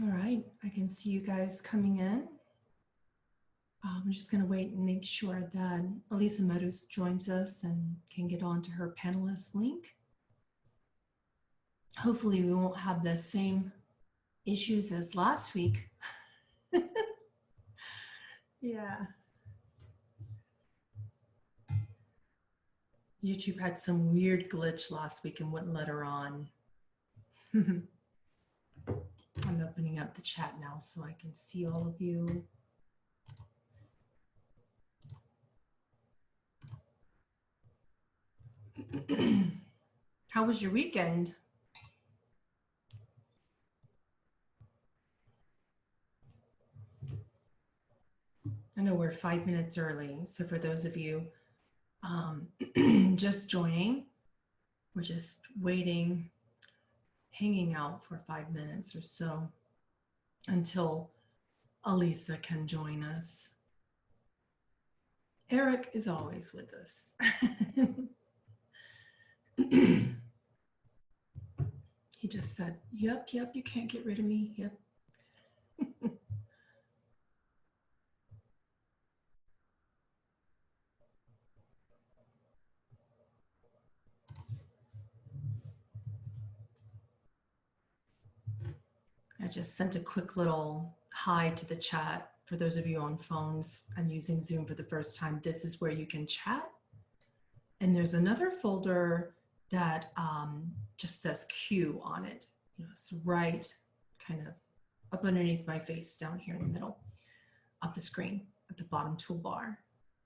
All right, I can see you guys coming in. I'm just going to wait and make sure that Elisa Medus joins us and can get onto her panelist link. Hopefully we won't have the same issues as last week. Yeah. YouTube had some weird glitch last week and wouldn't let her on. I'm opening up the chat now so I can see all of you. How was your weekend? I know we're 5 minutes early, so for those of you just joining, we're just waiting, hanging out for 5 minutes or so until Elisa can join us. Erik is always with us. He just said, yep, you can't get rid of me, yep. I just sent a quick little hi to the chat for those of you on phones and using Zoom for the first time. This is where you can chat. And there's another folder that just says Q on it. You know, it's right kind of up underneath my face down here in the middle of the screen at the bottom toolbar.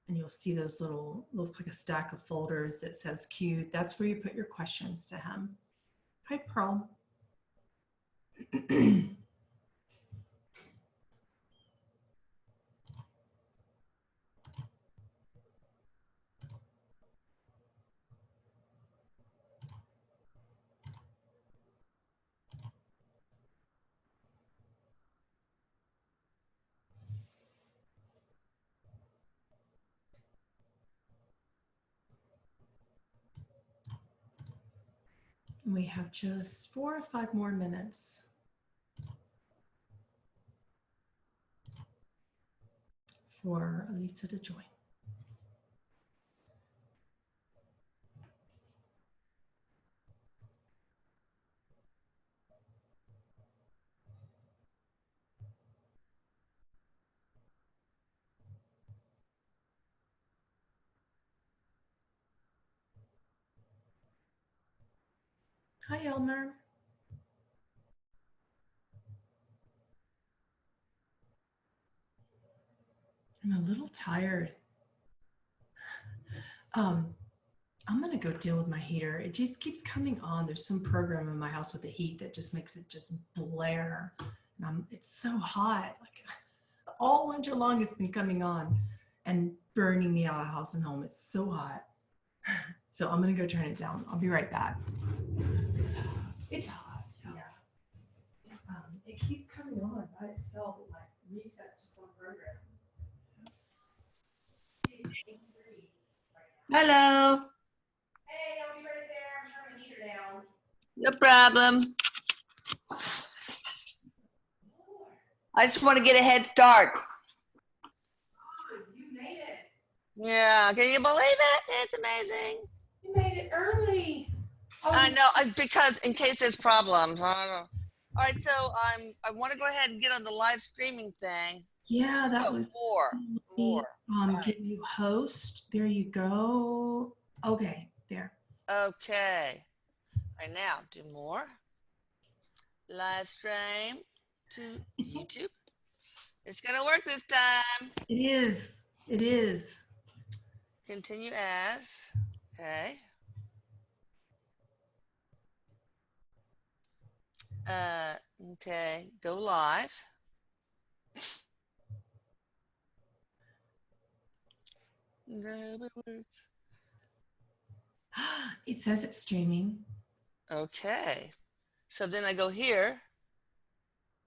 And you'll see those little, looks like a stack of folders that says Q. That's where you put your questions to him. Hi, Pearl. We have just 4 or 5 more minutes. For Elisa to join. Hi, Elmer. I'm a little tired. I'm gonna go deal with my heater. It just keeps coming on. There's some program in my house with the heat that just makes it just blare. And it's so hot. Like all winter long it's been coming on and burning me out of house and home. It's so hot. So I'm gonna go turn it down. I'll be right back. It's hot. Yeah. It keeps coming on by itself. It like resets to some program. Hello. Hey, I'll be right there. I'm turning the heater down. No problem. I just want to get a head start. Oh, you made it. Yeah, can you believe it? It's amazing. You made it early. Oh, I know, because in case there's problems. I don't know. All right, so I want to go ahead and get on the live streaming thing. yeah, that was more. Get you host. There you go. Okay, there. Okay. All right, now do more. Live stream to YouTube. It's gonna work this time. It is. It is. Continue as. Okay. Okay. Go live. No, it works. It says it's streaming. Okay. So then I go here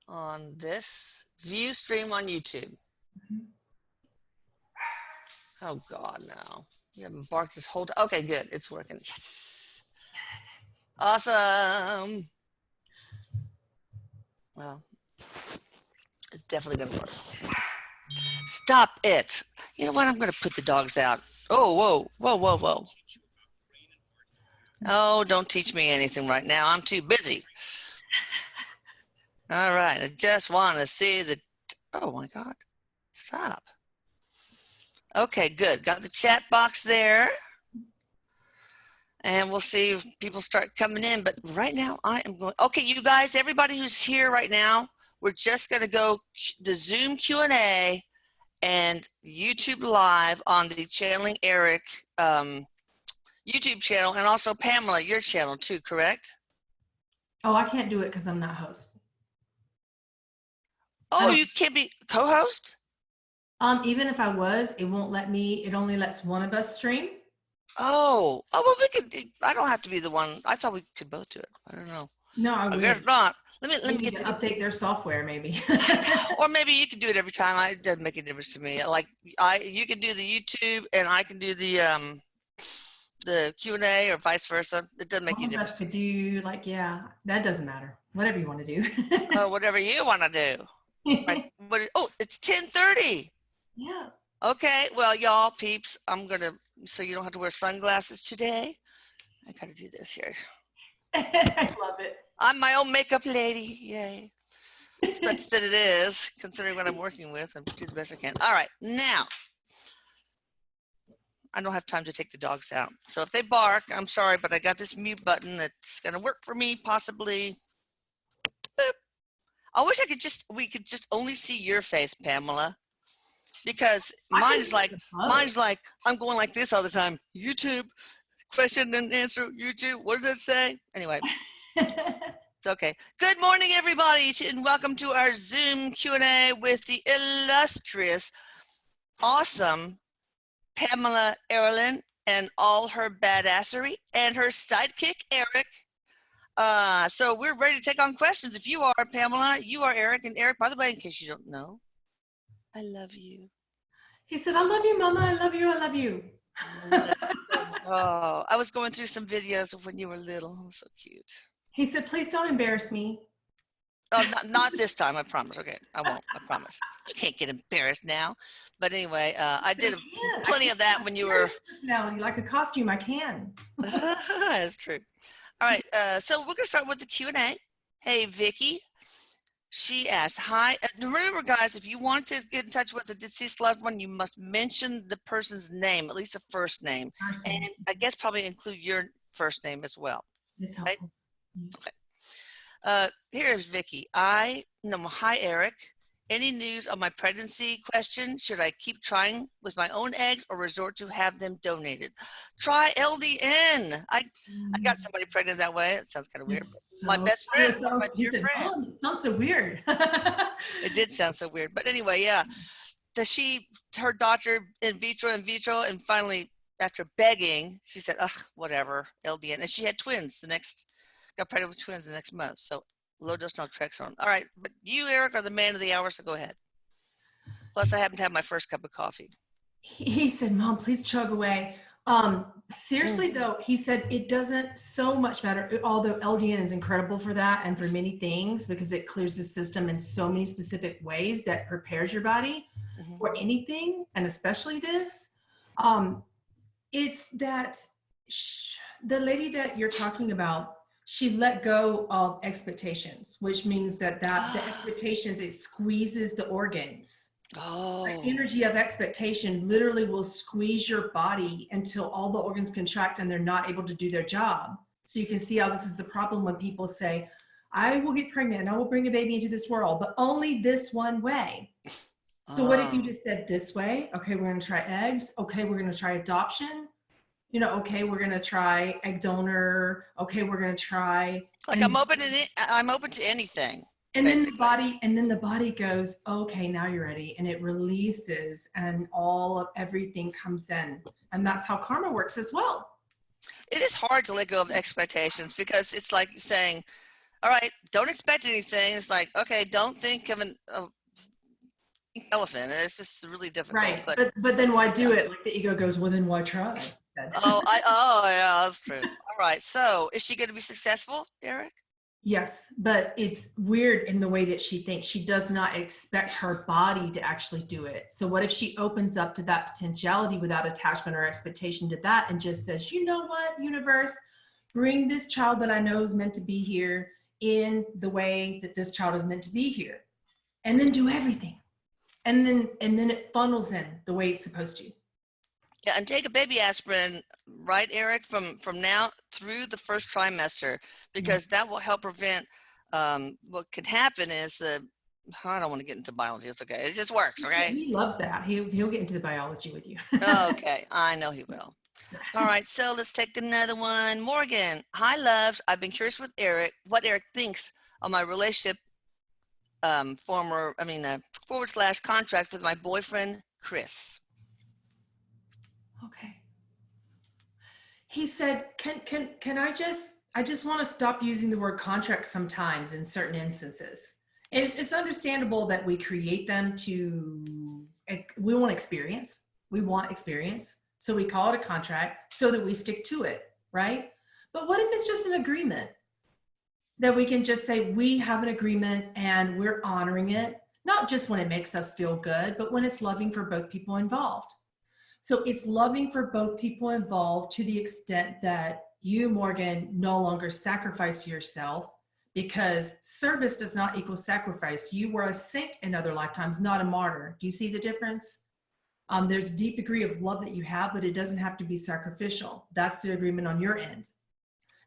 on this view stream on YouTube. Mm-hmm. Oh God, no. You haven't barked this whole time. Okay, good. It's working. Yes. Awesome. Well, It's definitely going to work. Stop it. You know what? I'm going to put the dogs out. Oh, whoa, whoa, whoa, whoa. Oh, don't teach me anything right now. I'm too busy. All right. I just want to see the, oh my God. Stop. Okay, good. Got the chat box there. And we'll see if people start coming in. But right now I am going, okay, you guys, everybody who's here right now, we're just going to go the Zoom Q&A and YouTube Live on the Channeling Erik YouTube channel, and also Pamela, your channel too, correct? Oh, I can't do it because I'm not host. Oh, you can't be co-host? Even if I was, it won't let me. It only lets one of us stream. Oh, well, we could. I don't have to be the one. I thought we could both do it. I don't know. No, I would. guess not. Let They me need get to to update their software, maybe. or maybe you could do it every time. It doesn't make a difference to me. Like you can do the YouTube, and I can do the Q&A, or vice versa. It doesn't make All any of us difference. could do, like, yeah, that doesn't matter. Whatever you want to do. Whatever you want to do. Right. Oh, it's 10:30. Yeah. Okay, well, y'all peeps, I'm gonna, so you don't have to wear sunglasses today. I gotta do this here. I love it. I'm my own makeup lady, yay. Such that it is, considering what I'm working with, and do the best I can. All right, now, I don't have time to take the dogs out. So if they bark, I'm sorry, but I got this mute button that's gonna work for me, possibly. Boop. I wish we could just only see your face, Pamela. Because mine's like, I'm going like this all the time. YouTube, question and answer, YouTube. What does that say? Anyway, it's okay. Good morning, everybody, and welcome to our Zoom Q&A with the illustrious, awesome Pamela Erilyn and all her badassery and her sidekick, Erik. So we're ready to take on questions. If you are Pamela, you are Erik. And Erik, by the way, in case you don't know, I love you. He said, I love you, Mama. I love you. I love you. Oh, I was going through some videos of when you were little. It was so cute. He said, please don't embarrass me. Oh, not this time, I promise. Okay, I won't, I promise. I can't get embarrassed now. But anyway, I did plenty of that when you were... Personality, like a costume, I can. That's true. All right, so we're going to start with the Q&A. Hey, Vicky. She asked, hi, remember guys, if you want to get in touch with a deceased loved one, you must mention the person's name, at least a first name. And I guess probably include your first name as well. It's helpful. Right? Okay. Here's Vicky. Hi, Erik. Any news on my pregnancy question? Should I keep trying with my own eggs or resort to have them donated? Try LDN. I got somebody pregnant that way. It sounds kind of weird. My best friend, my dear friend. Oh, it sounds so weird. It did sound so weird. But anyway, yeah. Her doctor in vitro, and finally, after begging, she said, ugh, whatever, LDN. And she had twins got pregnant with twins the next month. So low dose naltrexone. All right, but you, Erik, are the man of the hour, so go ahead. Plus, I happen to have my first cup of coffee. He said, Mom, please chug away. Seriously, though, he said it doesn't so much matter, although LDN is incredible for that and for many things because it clears the system in so many specific ways that prepares your body for anything, and especially this. It's that the lady that you're talking about, she let go of expectations, which means that the expectations, it squeezes the organs. Oh. The energy of expectation literally will squeeze your body until all the organs contract and they're not able to do their job. So you can see how this is a problem when people say, I will get pregnant and I will bring a baby into this world, but only this one way. So what if you just said this way? Okay, we're going to try eggs. Okay, we're going to try adoption. Okay, we're going to try egg donor. Okay, we're going to try. Like I'm open to anything. And then the body goes, okay, now you're ready. And it releases and everything comes in. And that's how karma works as well. It is hard to let go of expectations because it's like saying, all right, don't expect anything. It's like, okay, don't think of an elephant. It's just really difficult. Right. But then why do it? Like the ego goes, well, then why try? Oh, yeah, that's true. All right. So is she going to be successful, Erik? Yes, but it's weird in the way that she thinks. She does not expect her body to actually do it. So what if she opens up to that potentiality without attachment or expectation to that and just says, you know what, universe, bring this child that I know is meant to be here in the way that this child is meant to be here, and then do everything. And then it funnels in the way it's supposed to. Yeah, and take a baby aspirin, right, Eric, from now through the first trimester, because that will help prevent. What can happen is I don't want to get into biology. It's okay. It just works. Okay. He loves that. He'll get into the biology with you. Okay, I know he will. All right, so let's take another one. Morgan, hi, loves. I've been curious with Eric, what Eric thinks of my relationship, / contract with my boyfriend, Chris. Okay. He said, can I just want to stop using the word contract sometimes in certain instances. It's understandable that we create them we want experience. We want experience. So we call it a contract so that we stick to it, right? But what if it's just an agreement that we can just say, we have an agreement and we're honoring it, not just when it makes us feel good, but when it's loving for both people involved. So it's loving for both people involved to the extent that you, Morgan, no longer sacrifice yourself, because service does not equal sacrifice. You were a saint in other lifetimes, not a martyr. Do you see the difference? There's a deep degree of love that you have, but it doesn't have to be sacrificial. That's the agreement on your end.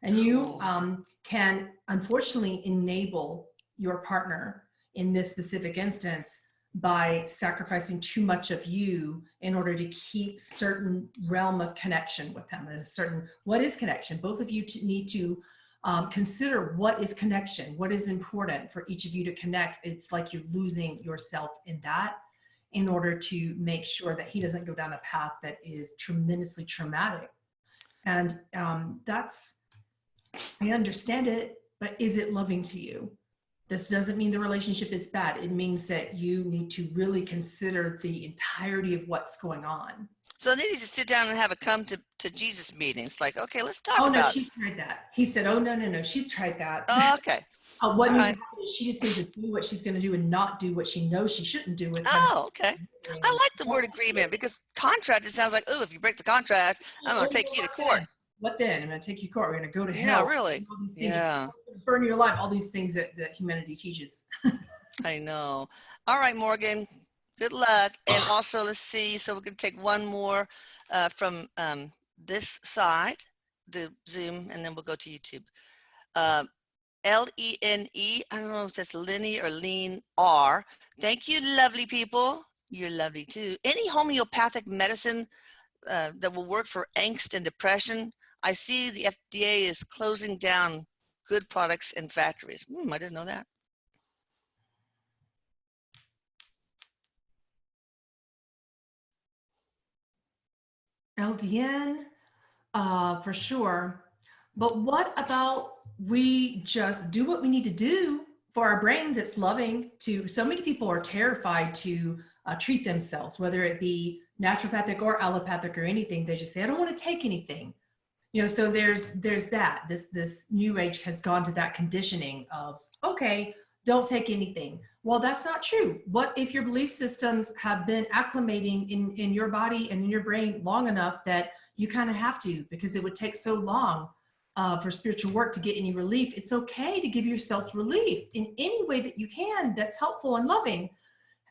And you can unfortunately enable your partner in this specific instance by sacrificing too much of you in order to keep certain realm of connection with them. What is connection? Both of you need to consider what is connection, what is important for each of you to connect. It's like you're losing yourself in that in order to make sure that he doesn't go down a path that is tremendously traumatic. And I understand it, but is it loving to you? This doesn't mean the relationship is bad. It means that you need to really consider the entirety of what's going on. So they need to sit down and have a come to Jesus meeting. It's like, okay, let's talk about it. Oh, no, about she's tried that. He said, oh, no, she's tried that. Oh, okay. What needs to happen is she just needs to do what she's going to do and not do what she knows she shouldn't do. Oh, okay. I like the word agreement, because contract, it sounds like, oh, if you break the contract, I'm going to take you to court. What then? I'm going to take you to court. We're going to go to hell. Yeah, really. Yeah. Burn your life. All these things that humanity teaches. I know. All right, Morgan. Good luck. And also, let's see. So we're going to take one more from this side, the Zoom, and then we'll go to YouTube. Lene. I don't know if that's Lenny or Lean R. Thank you, lovely people. You're lovely too. Any homeopathic medicine that will work for angst and depression? I see the FDA is closing down good products and factories. I didn't know that. LDN, for sure. But what about we just do what we need to do for our brains? It's loving to, so many people are terrified to treat themselves, whether it be naturopathic or allopathic or anything. They just say, I don't want to take anything. So there's that, this new age has gone to that conditioning of, okay, don't take anything. Well, that's not true. What if your belief systems have been acclimating in your body and in your brain long enough that you kind of have to, because it would take so long for spiritual work to get any relief. It's okay to give yourself relief in any way that you can that's helpful and loving.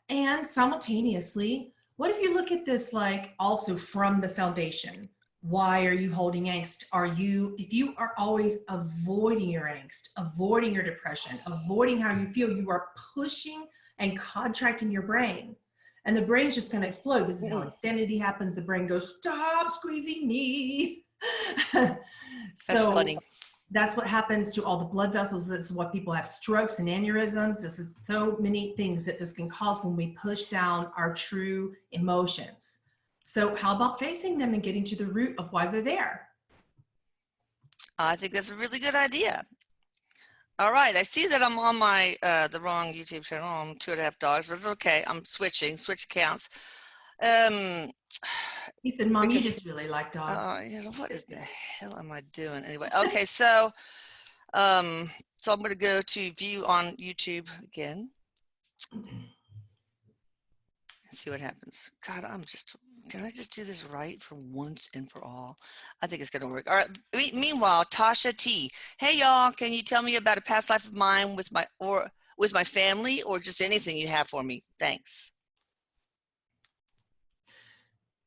And simultaneously, what if you look at this like also from the foundation? Why are you holding angst? If you are always avoiding your angst, avoiding your depression, avoiding how you feel, you are pushing and contracting your brain. And the brain's just going to explode. This is how insanity happens. The brain goes, stop squeezing me. That's funny. That's what happens to all the blood vessels. That's what people have strokes and aneurysms. This is so many things that this can cause when we push down our true emotions. So how about facing them and getting to the root of why they're there? I think that's a really good idea. All right. I see that I'm on my the wrong YouTube channel. I'm 2.5 dogs, but it's okay. I'm switch accounts. He said, Mom, you just really like dogs. What is the hell am I doing? Anyway, okay. So So I'm going to go to view on YouTube again. See what happens. God, can I just do this right for once and for all? I think it's going to work. All right. Meanwhile, Tasha T. Hey, y'all, can you tell me about a past life of mine with my family, or just anything you have for me? Thanks.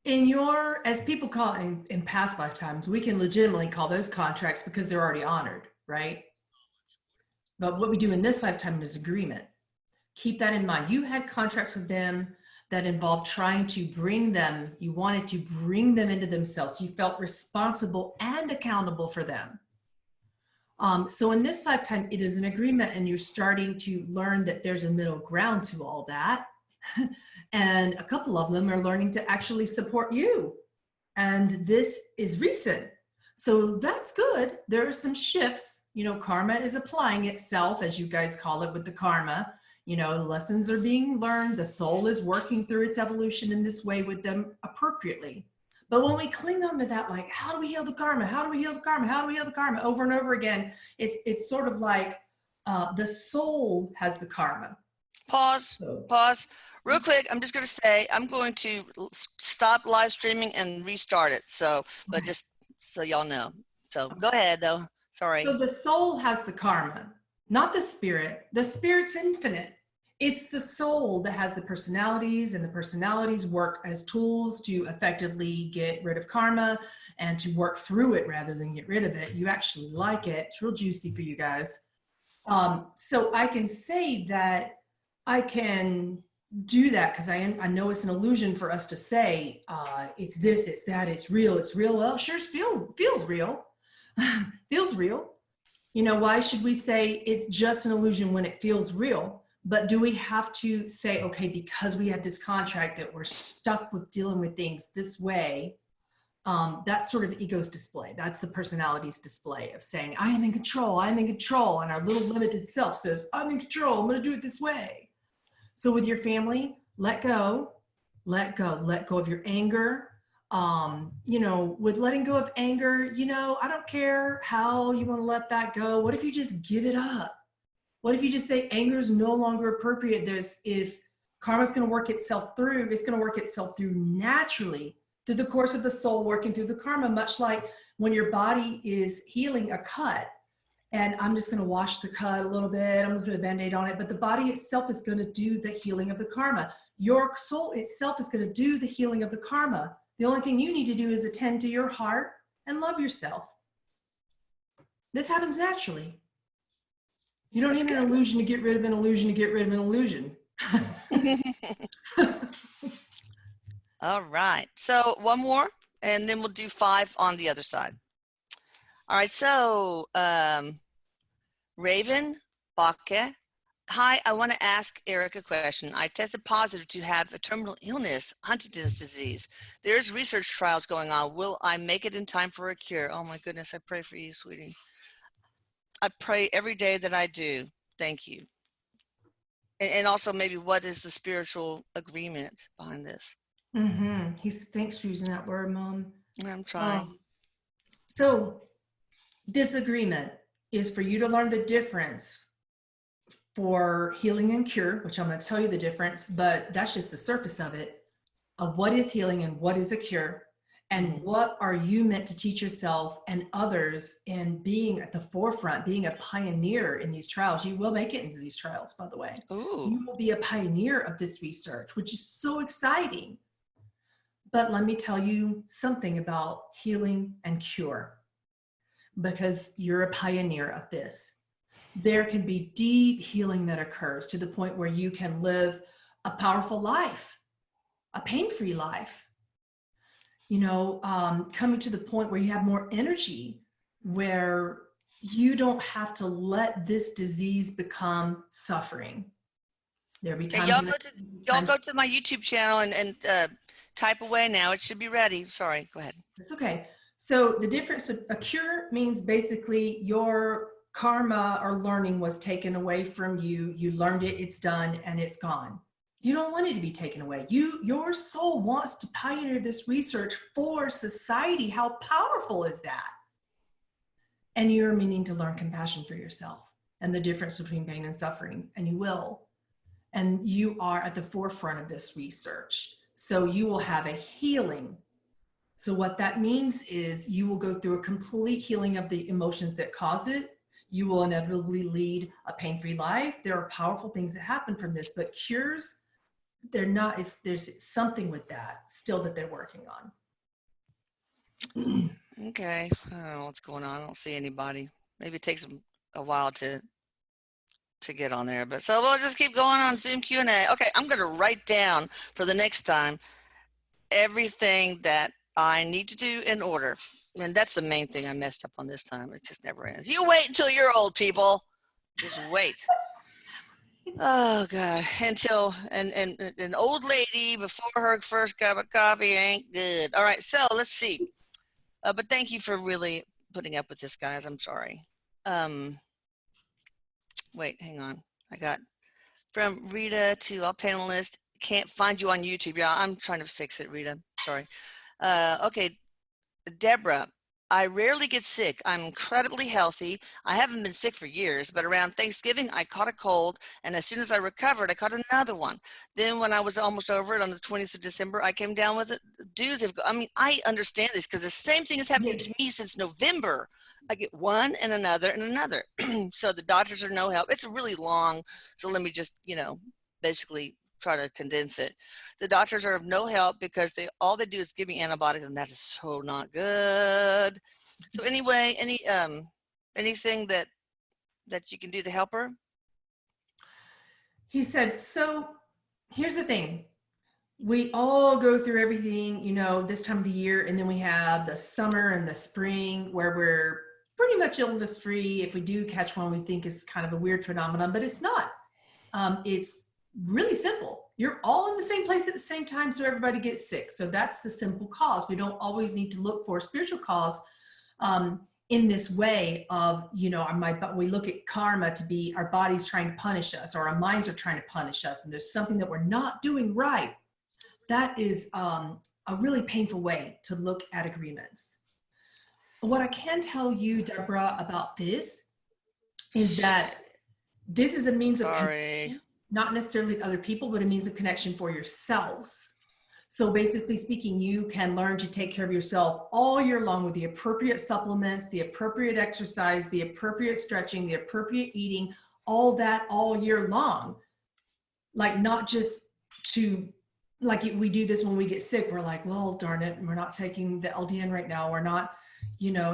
As people call it in past lifetimes, we can legitimately call those contracts because they're already honored, right? But what we do in this lifetime is agreement. Keep that in mind. You had contracts with them that involved trying to bring them, you wanted to bring them into themselves. You felt responsible and accountable for them. So in this lifetime, it is an agreement, and you're starting to learn that there's a middle ground to all that. And a couple of them are learning to actually support you. And this is recent. So that's good. There are some shifts. Karma is applying itself, as you guys call it, with the karma. Lessons are being learned. The soul is working through its evolution in this way with them appropriately. But when we cling on to that, like, how do we heal the karma? How do we heal the karma? How do we heal the karma? Over and over again, it's sort of like the soul has the karma. Pause. Real quick, I'm just going to say, I'm going to stop live streaming and restart it. But just so y'all know. So go ahead, though. Sorry. So the soul has the karma, not the spirit. The spirit's infinite. It's the soul that has the personalities, and the personalities work as tools to effectively get rid of karma and to work through it rather than get rid of it. You actually like it. It's real juicy for you guys. So I can say that I can do that because I know it's an illusion for us to say it's this, it's that, it's real. Well, it sure feels real. Feels real. Why should we say it's just an illusion when it feels real? But do we have to say, okay, because we had this contract that we're stuck with dealing with things this way? That's sort of ego's display. That's the personality's display of saying, I am in control. And our little limited self says, I'm in control. I'm going to do it this way. So with your family, let go of your anger. With letting go of anger, I don't care how you want to let that go. What if you just give it up? What if you just say anger is no longer appropriate? If karma's going to work itself through, it's going to work itself through naturally through the course of the soul working through the karma, much like when your body is healing a cut. And I'm just going to wash the cut a little bit. I'm going to put a Band-Aid on it. But the body itself is going to do the healing of the karma. Your soul itself is going to do the healing of the karma. The only thing you need to do is attend to your heart and love yourself. This happens naturally. You don't need an illusion to get rid of an illusion to get rid of an illusion. All right. So one more, and then we'll do 5 on the other side. All right. So Raven Bakke. Hi, I want to ask Erik a question. I tested positive to have a terminal illness, Huntington's disease. There's research trials going on. Will I make it in time for a cure? Oh my goodness, I pray for you, sweetie. I pray every day that I do. Thank you. And also maybe what is the spiritual agreement behind this? Mm-hmm. Thanks for using that word, Mom. I'm trying. So this agreement is for you to learn the difference for healing and cure, which I'm going to tell you the difference, but that's just the surface of it, of what is healing and what is a cure, and what are you meant to teach yourself and others in being at the forefront, being a pioneer in these trials. You will make it into these trials, by the way. Ooh. You will be a pioneer of this research, which is so exciting. But let me tell you something about healing and cure, because you're a pioneer of this. There can be deep healing that occurs to the point where you can live a powerful life, a pain-free life. Coming to the point where you have more energy, where you don't have to let this disease become suffering. There'll be times. Y'all go to my YouTube channel and type away now. It should be ready. Sorry, go ahead. It's okay. So the difference with a cure means basically your karma or learning was taken away from you. You learned it, it's done, and it's gone. You don't want it to be taken away. Your soul wants to pioneer this research for society. How powerful is that? And you're meaning to learn compassion for yourself. and the difference between pain and suffering, and you will. And you are at the forefront of this research. So you will have a healing. So what that means is you will go through a complete healing of the emotions that caused it. You will inevitably lead a pain-free life. There are powerful things that happen from this, but cures, they're not, there's something with that still that they're working on. Okay. I don't know what's going on. I don't see anybody. Maybe it takes them a while to get on there, but so we'll just keep going on Zoom Q&A. Okay, I'm going to write down for the next time everything that I need to do in order. And that's the main thing I messed up on this time. It just never ends. You wait until you're old, people. Just wait. Oh God, until an old lady before her first cup of coffee ain't good. All right, so let's see. But thank you for really putting up with this, guys. I'm sorry. Wait, hang on. I got from Rita to all panelists. Can't find you on YouTube. Yeah, I'm trying to fix it, Rita. Sorry. Okay, Deborah. I rarely get sick. I'm incredibly healthy. I haven't been sick for years, but around Thanksgiving, I caught a cold, and as soon as I recovered, I caught another one. Then when I was almost over it on the 20th of December, I came down with it. Dudes, I mean, I understand this because the same thing has happened to me since November. I get one and another and another. So the doctors are no help. It's really long, so let me just, basically try to condense it. The doctors are of no help because all they do is give me antibiotics, and that is so not good. So anyway, anything that you can do to help her? He said, so here's the thing. We all go through everything, this time of the year, and then we have the summer and the spring where we're pretty much illness free. If we do catch one, we think it's kind of a weird phenomenon, but it's not. It's really simple. You're all in the same place at the same time, so everybody gets sick. So that's the simple cause. We don't always need to look for a spiritual cause in this way of, we look at karma to be our body's trying to punish us, or our minds are trying to punish us, and there's something that we're not doing right. That is a really painful way to look at agreements. What I can tell you, Deborah, about this is that this is a means of connection, not necessarily other people, but a means of connection for yourselves. So basically speaking, you can learn to take care of yourself all year long with the appropriate supplements, the appropriate exercise, the appropriate stretching, the appropriate eating, all that all year long. Like not just to, like we do this when we get sick, we're like, well, darn it, we're not taking the LDN right now. We're not,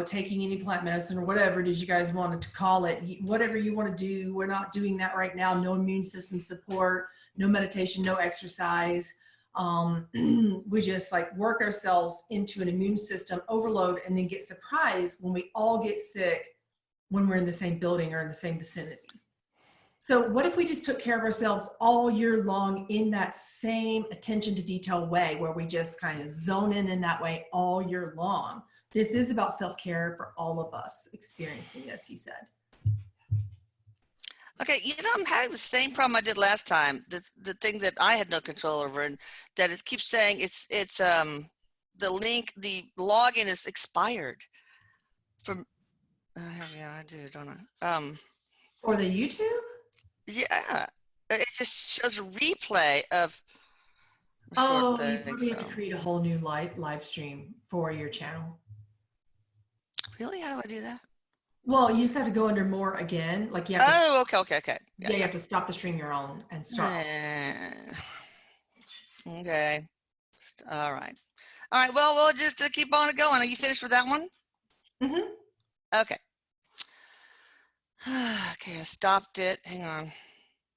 taking any plant medicine or whatever it is you guys wanted to call it, whatever you want to do. We're not doing that right now. No immune system support, no meditation, no exercise. We just work ourselves into an immune system overload and then get surprised when we all get sick when we're in the same building or in the same vicinity. So what if we just took care of ourselves all year long in that same attention to detail way, where we just kind of zone in that way all year long? This is about self-care for all of us experiencing this, he said. Okay, I'm having the same problem I did last time. The thing that I had no control over, and that it keeps saying it's the link, the login is expired. From yeah, I do, don't I? For the YouTube? Yeah, it just shows a replay of. Oh, you probably have to create a whole new live stream for your channel. Really? How do I do that? Well, you just have to go under more again. You have to, okay. Yeah, you have to stop the stream your own and start. Okay. All right. Well, we'll just keep on going. Are you finished with that one? Mm-hmm. Okay. Okay, I stopped it. Hang on.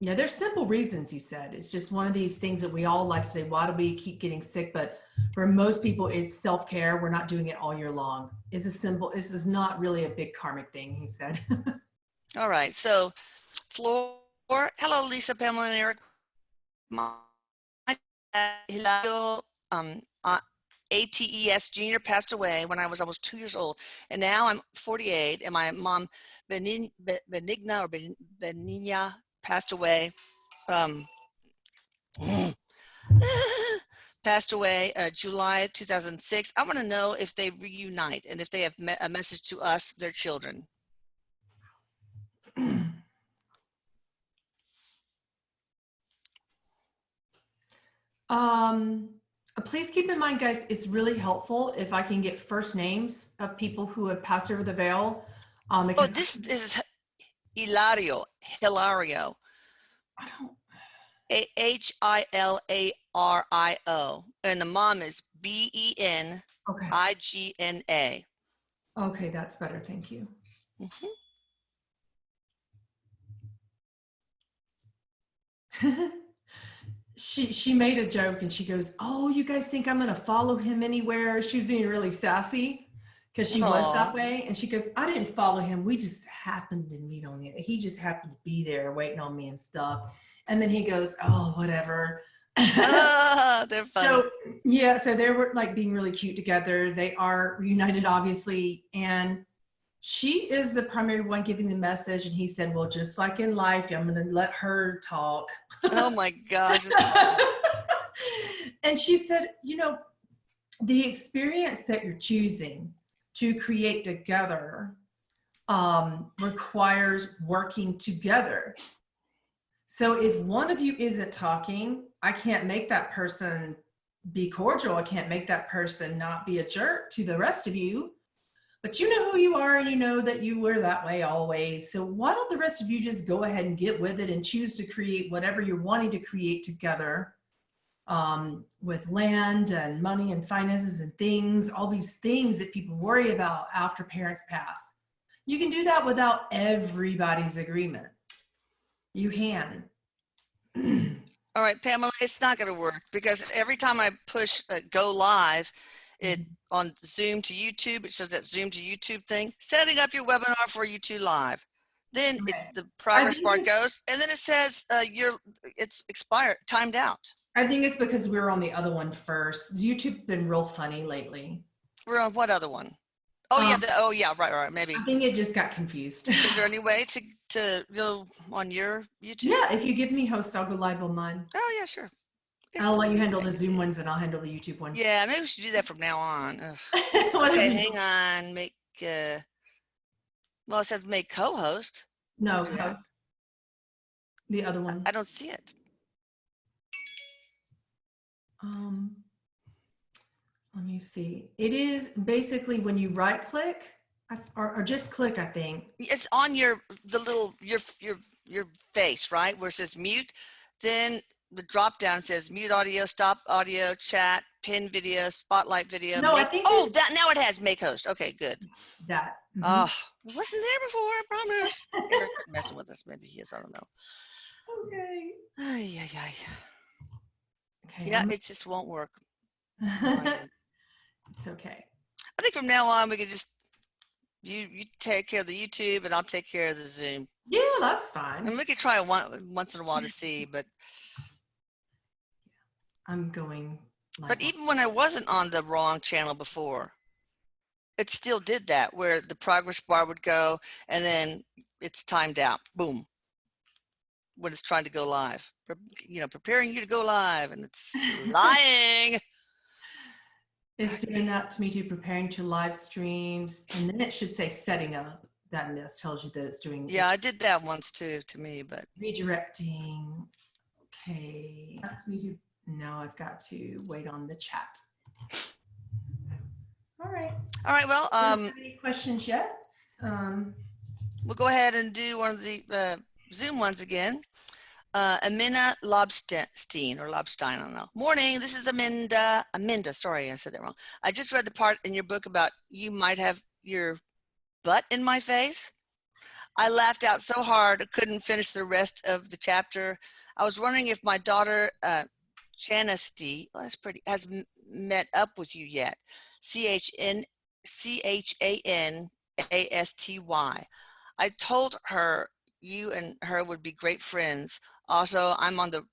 Yeah, there's simple reasons, you said. It's just one of these things that we all like to say, why do we keep getting sick? But for most people, it's self-care. We're not doing it all year long. This is not really a big karmic thing, he said. All right. So, Floor. Hello, Lisa, Pamela, and Erik. My ATES Jr. passed away when I was almost 2 years old, and now I'm 48, and my mom, Benigna, passed away. Passed away July 2006. I want to know if they reunite and if they have a message to us, their children. Please keep in mind, guys, it's really helpful if I can get first names of people who have passed over the veil. Oh, Because this is Hilario. I don't. Hilario, and the mom is Okay. Benigna. Okay, that's better. Thank you. She made a joke and she goes, "Oh, you guys think I'm gonna follow him anywhere?" She was being really sassy because she was that way, and she goes, "I didn't follow him. We just happened to meet on it. He just happened to be there waiting on me and stuff." And then he goes, "Oh, whatever." They're funny. So yeah, so they were like being really cute together. They are reunited, obviously, and she is the primary one giving the message. And he said, "Well, just like in life, I'm going to let her talk." Oh my gosh. And she said, the experience that you're choosing to create together requires working together. So if one of you isn't talking, I can't make that person be cordial. I can't make that person not be a jerk to the rest of you. But you know who you are, and you know that you were that way always. So why don't the rest of you just go ahead and get with it and choose to create whatever you're wanting to create together, with land and money and finances and things, all these things that people worry about after parents pass. You can do that without everybody's agreement. You can. All right, Pamela, it's not going to work because every time I push go live, it on Zoom to YouTube, it shows that Zoom to YouTube thing, setting up your webinar for YouTube Live. Then the progress bar goes, and then it says it's expired, timed out. I think it's because we were on the other one first. YouTube's been real funny lately. We're on what other one? Oh yeah, right. Maybe. I think it just got confused. Is there any way to go on your YouTube? Yeah, if you give me host, I'll go live on mine. Oh yeah, sure. I'll let you handle the Zoom ones and I'll handle the YouTube ones. Yeah, maybe we should do that from now on. Okay, hang on. Make well, it says make co-host. No, host. The other one. I don't see it. Let me see. It is basically when you right click or just click, I think. It's on your face, right? Where it says mute. Then the drop down says mute audio, stop audio, chat, pin video, spotlight video. No, I think now it has make host. Okay, good. That. Oh, it wasn't there before, I promise. Erik messing with us. Maybe he is. I don't know. Okay. Okay. Yeah, it just won't work. It's okay. I think from now on we could just you take care of the YouTube and I'll take care of the Zoom. Yeah, that's fine. And we could try once in a while to see, but I'm going. But even when I wasn't on the wrong channel before, it still did that, where the progress bar would go and then it's timed out. Boom. When it's trying to go live, preparing you to go live, and it's lying. It's doing that to me too, preparing to live streams, and then it should say setting up. That miss tells you that it's doing. Yeah, I did that once too, to me, but redirecting. Okay, that's me too. Now I've got to wait on the chat. All right. Well, any questions yet? We'll go ahead and do one of the Zoom ones again. Amina Lobstein, I don't know. Morning, this is Aminda, sorry, I said that wrong. I just read the part in your book about you might have your butt in my face. I laughed out so hard I couldn't finish the rest of the chapter. I was wondering if my daughter, Chanasty, that's pretty, has met up with you yet. Chanasty. I told her you and her would be great friends. Also, am I on the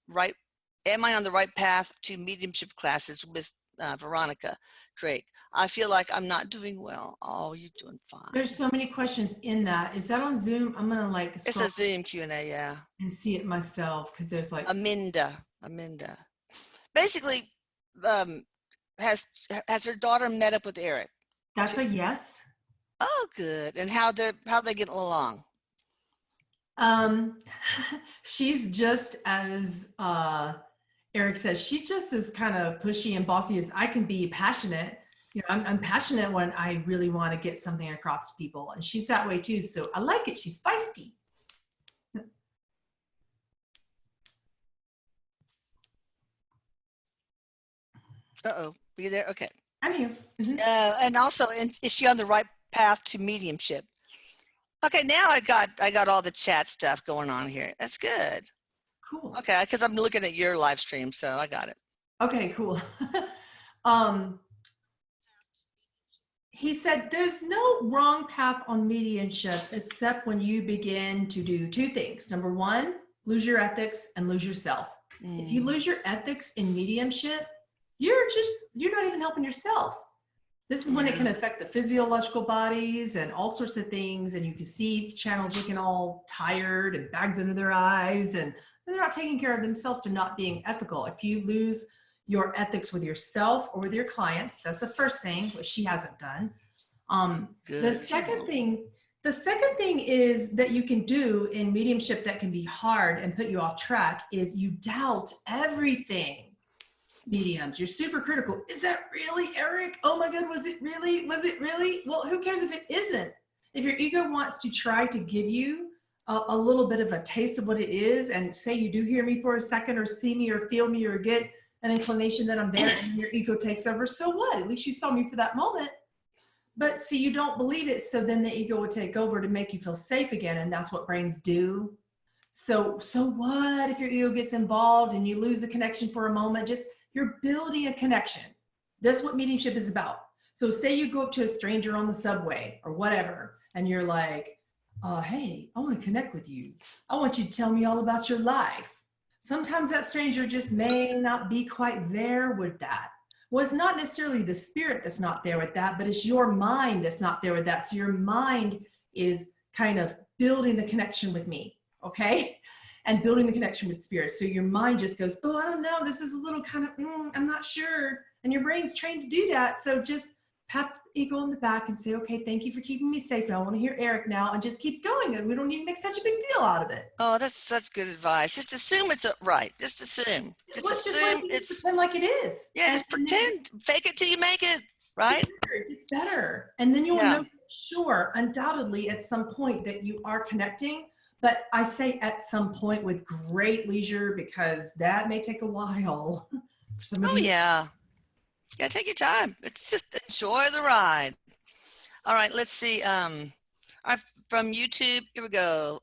right path to mediumship classes with Veronica Drake? I feel like I'm not doing well. Oh, you're doing fine. There's so many questions in that. Is that on Zoom? I'm gonna it's a Zoom Q&A, yeah. And see it myself, because there's like Aminda. Basically, has her daughter met up with Erik? That's a yes. Oh, good. And how they getting along? She's just as Erik says she's just as kind of pushy and bossy as I can be passionate. I'm passionate when I really want to get something across to people, and she's that way too. So I like it. She's feisty. Uh-oh. Are you there? Okay. I'm here. Mm-hmm. And also, is she on the right path to mediumship? Okay, now I got all the chat stuff going on here. That's good. Cool. Okay, because I'm looking at your live stream, so I got it. Okay, cool. He said, there's no wrong path on mediumship except when you begin to do two things. Number one, lose your ethics and lose yourself. If you lose your ethics in mediumship, you're not even helping yourself. This is when it can affect the physiological bodies and all sorts of things. And you can see channels looking all tired and bags under their eyes, and they're not taking care of themselves. They're not being ethical. If you lose your ethics with yourself or with your clients, that's the first thing, which she hasn't done. The second thing is that you can do in mediumship that can be hard and put you off track is you doubt everything. Mediums, you're super critical. Is that really Erik? Oh my God, was it really? Was it really? Well, who cares if it isn't? If your ego wants to try to give you a little bit of a taste of what it is, and say you do hear me for a second or see me or feel me or get an inclination that I'm there, and your ego takes over, so what? At least you saw me for that moment. But see, you don't believe it, so then the ego would take over to make you feel safe again, and that's what brains do. So what if your ego gets involved and you lose the connection for a moment? You're building a connection. That's what mediumship is about. So say you go up to a stranger on the subway or whatever, and you're like, hey, I want to connect with you. I want you to tell me all about your life. Sometimes that stranger just may not be quite there with that. Well, it's not necessarily the spirit that's not there with that, but it's your mind that's not there with that. So your mind is kind of building the connection with me, okay? And building the connection with spirit. So your mind just goes, oh, I don't know, this is a little kind of, I'm not sure. And your brain's trained to do that. So just pat the ego on the back and say, okay, thank you for keeping me safe. Now I want to hear Erik now, and just keep going. And we don't need to make such a big deal out of it. Oh, that's such good advice. Just assume it's right. Just assume. Just assume it's pretend like it is. Yeah, just pretend. Fake it till you make it, right? It's better. And then you'll know for sure, undoubtedly, at some point that you are connecting. But I say at some point with great leisure, because that may take a while. For some of you. Yeah. Yeah, take your time. It's just enjoy the ride. All right, let's see. From YouTube, here we go.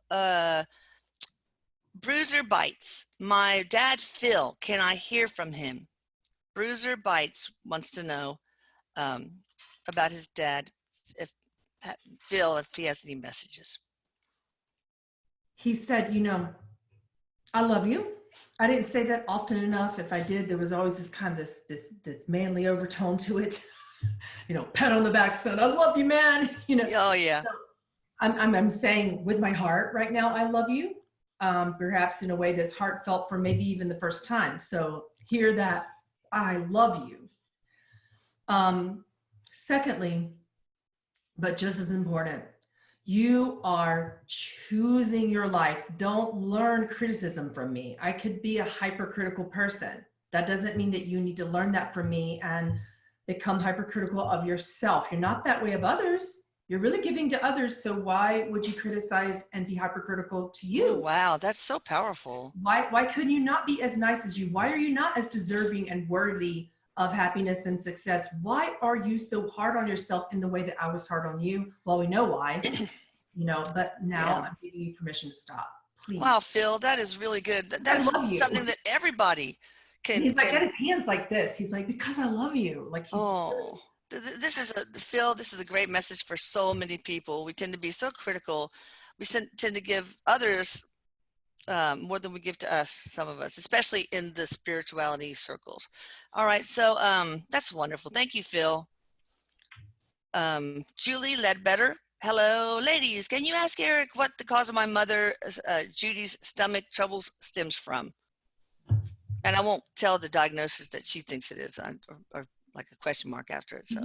Bruiser Bites. My dad, Phil, can I hear from him? Bruiser Bites wants to know about his dad, Phil, if he has any messages. He said, I love you. I didn't say that often enough. If I did, there was always this kind of this manly overtone to it. Pat on the back, son. I love you, man. Oh yeah. So I'm saying with my heart right now, I love you. Perhaps in a way that's heartfelt for maybe even the first time. So hear that I love you. Secondly, but just as important, you are choosing your life. Don't learn criticism from me. I could be a hypercritical person. That doesn't mean that you need to learn that from me and become hypercritical of yourself. You're not that way of others. You're really giving to others. So why would you criticize and be hypercritical to you? Oh, wow, that's so powerful. Why couldn't you not be as nice as you? Why are you not as deserving and worthy of happiness and success? Why are you so hard on yourself in the way that I was hard on you? Well, we know why, but now I'm giving you permission to stop. Please. Wow, Phil, that is really good. That's something that everybody can. He's like, got his hands like this. He's like, because I love you. Like, this is a great message for so many people. We tend to be so critical. We tend to give others more than we give to us, some of us, especially in the spirituality circles. All right, so that's wonderful. Thank you, Phil. Julie Ledbetter. Hello, ladies. Can you ask Erik what the cause of my mother, Judy's stomach troubles stems from? And I won't tell the diagnosis that she thinks it is, or like a question mark after it. So,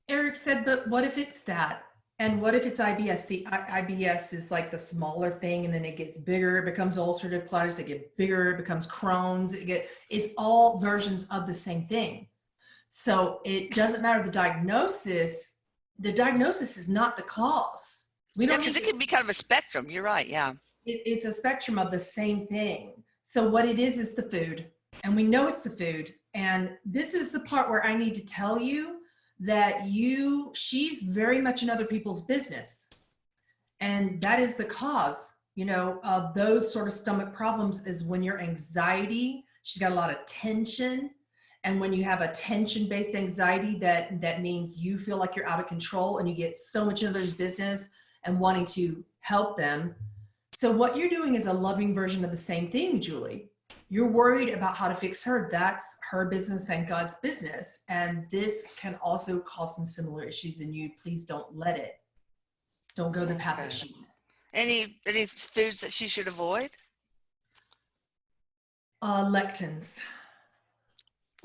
Erik said, but what if it's that? And what if it's IBS? See, IBS is like the smaller thing, and then it gets bigger. It becomes ulcerative colitis. It gets bigger. It becomes Crohn's. It's all versions of the same thing. So it doesn't matter the diagnosis. The diagnosis is not the cause. We don't because need it can be kind of a spectrum. You're right. Yeah. it's a spectrum of the same thing. So what it is the food, and we know it's the food. And this is the part where I need to tell you that she's very much in other people's business. And that is the cause, of those sort of stomach problems, is when your anxiety, she's got a lot of tension. And when you have a tension-based anxiety, that means you feel like you're out of control and you get so much in others' business and wanting to help them. So what you're doing is a loving version of the same thing, Julie. You're worried about how to fix her. That's her business and God's business. And this can also cause some similar issues in you. Please don't let it. Don't go the path that she went. Any foods that she should avoid? Lectins.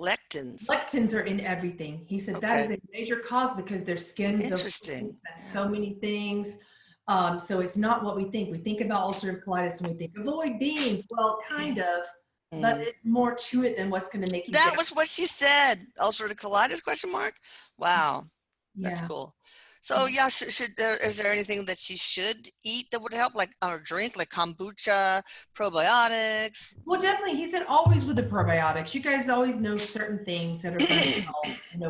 Lectins. Lectins are in everything. He said that is a major cause because their skins interesting. So many things. So it's not what we think. We think about ulcerative colitis and we think avoid beans. Well, kind of. But it's more to it than what's going to make you. That was what she said. Ulcerative colitis ? Wow, that's cool. So yeah, is there anything that she should eat that would help, like or drink, like kombucha, probiotics? Well, definitely. He said always with the probiotics. You guys always know certain things that are going to help,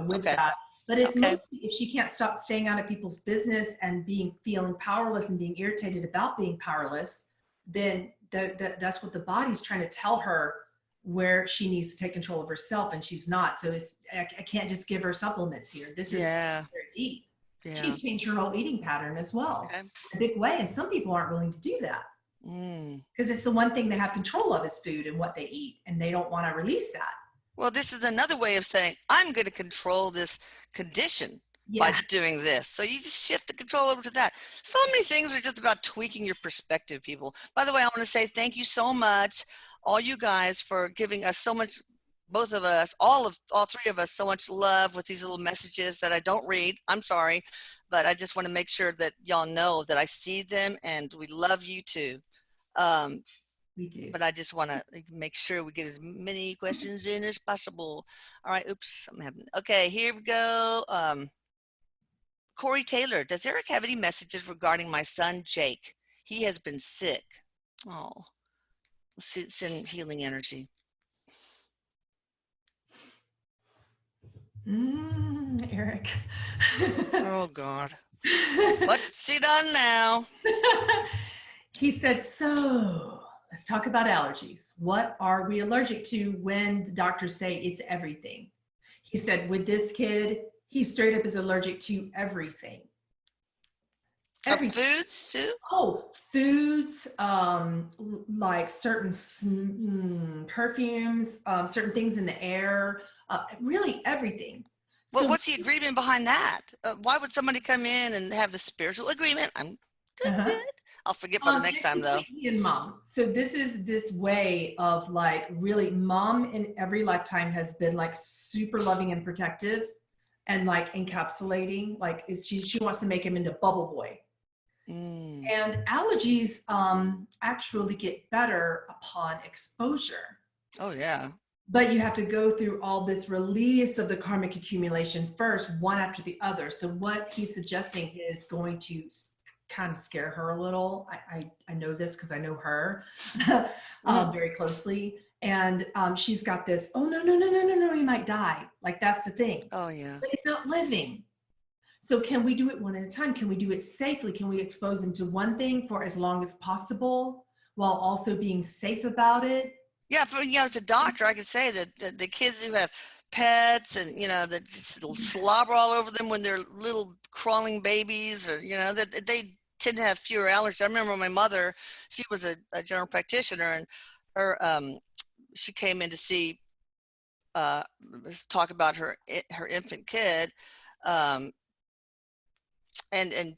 with that. But it's mostly if she can't stop staying out of people's business and feeling powerless and being irritated about being powerless, then that's what the body's trying to tell her, where she needs to take control of herself, and she's not. So I can't just give her supplements here. This is very deep. Yeah. She's changed her whole eating pattern as well, in a big way. And some people aren't willing to do that because it's the one thing they have control of is food and what they eat, and they don't want to release that. Well, this is another way of saying, I'm going to control this condition by doing this. So you just shift the control over to that. So many things are just about tweaking your perspective, people. By the way, I want to say thank you so much, all you guys, for giving us so much, both of us, all three of us, so much love with these little messages that I don't read. I'm sorry, but I just want to make sure that y'all know that I see them and we love you too. We do. But I just want to make sure we get as many questions in as possible. All right. Oops, something happened. Okay, here we go. Corey Taylor, does Erik have any messages regarding my son, Jake? He has been sick. Oh, let's send healing energy. Erik. Oh, God. What's he done now? He said, so let's talk about allergies. What are we allergic to when the doctors say it's everything? He said, with this kid, he straight up is allergic to everything. Foods too? Oh, foods, like certain perfumes, certain things in the air, really everything. Well, what's the agreement behind that? Why would somebody come in and have the spiritual agreement? I'm good. I'll forget by the next time though. And mom. So this is this way of like really mom in every lifetime has been like super loving and protective and like encapsulating, like she wants to make him into bubble boy. And allergies actually get better upon exposure. Oh yeah. But you have to go through all this release of the karmic accumulation first, one after the other. So what he's suggesting is going to kind of scare her a little. I know this because I know her very closely. And she's got this, oh, no, he might die. Like that's the thing. Oh yeah. But he's not living. So can we do it one at a time? Can we do it safely? Can we expose him to one thing for as long as possible while also being safe about it? Yeah, as a doctor, I could say that the kids who have pets and, that just slobber all over them when they're little crawling babies or, that they tend to have fewer allergies. I remember my mother, she was a general practitioner and her, she came in to see, talk about her infant kid. And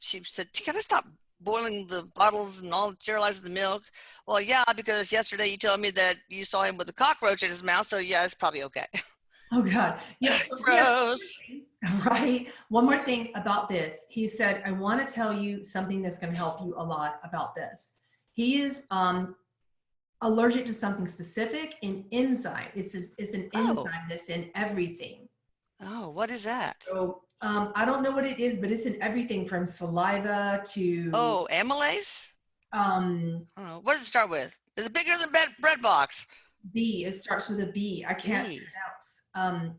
she said, you gotta stop boiling the bottles and all sterilizing the milk. Well, yeah, because yesterday you told me that you saw him with a cockroach in his mouth. So yeah, it's probably okay. Oh God. Yeah. So gross. Right. One more thing about this. He said, I want to tell you something that's going to help you a lot about this. He is allergic to something specific, an enzyme. It's an enzyme that's in everything. Oh, what is that? So I don't know what it is, but it's in everything from saliva to Oh, amylase? Oh, what does it start with? Is it bigger than bread box? B. It starts with a B. I can't B. pronounce.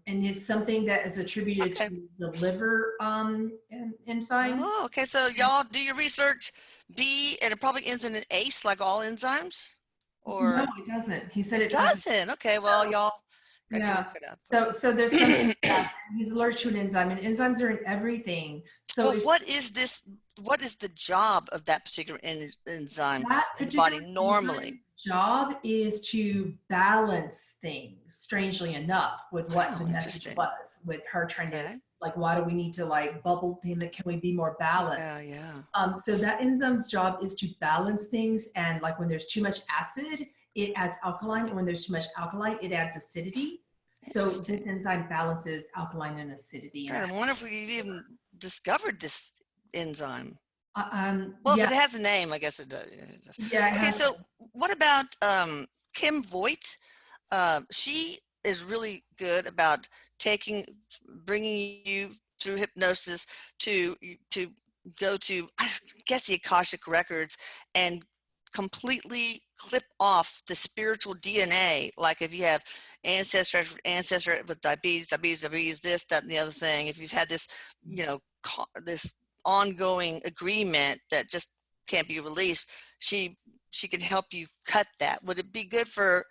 And it's something that is attributed Okay. to the liver enzymes. Oh, okay. So y'all do your research. B, and it probably ends in an ace, like all enzymes, No, or it doesn't. He said it it doesn't. doesn't. Okay, well, y'all got to Yeah. look it up. So there's something he's allergic to an enzyme, and enzymes are in everything. So Well, what is this? What is the job of that particular enzyme that in the body particular normally? job is to balance things, strangely enough, with what Oh, the message interesting. was, with her trying to, Okay. like, why do we need to like bubble thing that can we be more balanced? Yeah. So that enzyme's job is to balance things, and like when there's too much acid, it adds alkaline, and when there's too much alkaline, it adds acidity. So this enzyme balances alkaline and acidity. God, I wonder if we even discovered this enzyme. Well, Yeah, if it has a name, I guess it does. yeah. Okay, so what about Kim Voigt? She is really good about bringing you through hypnosis to go to, I guess, the Akashic records and completely clip off the spiritual DNA. Like if you have ancestor with diabetes, this, that, and the other thing. If you've had this, this ongoing agreement that just can't be released, she can help you cut that. Would it be good for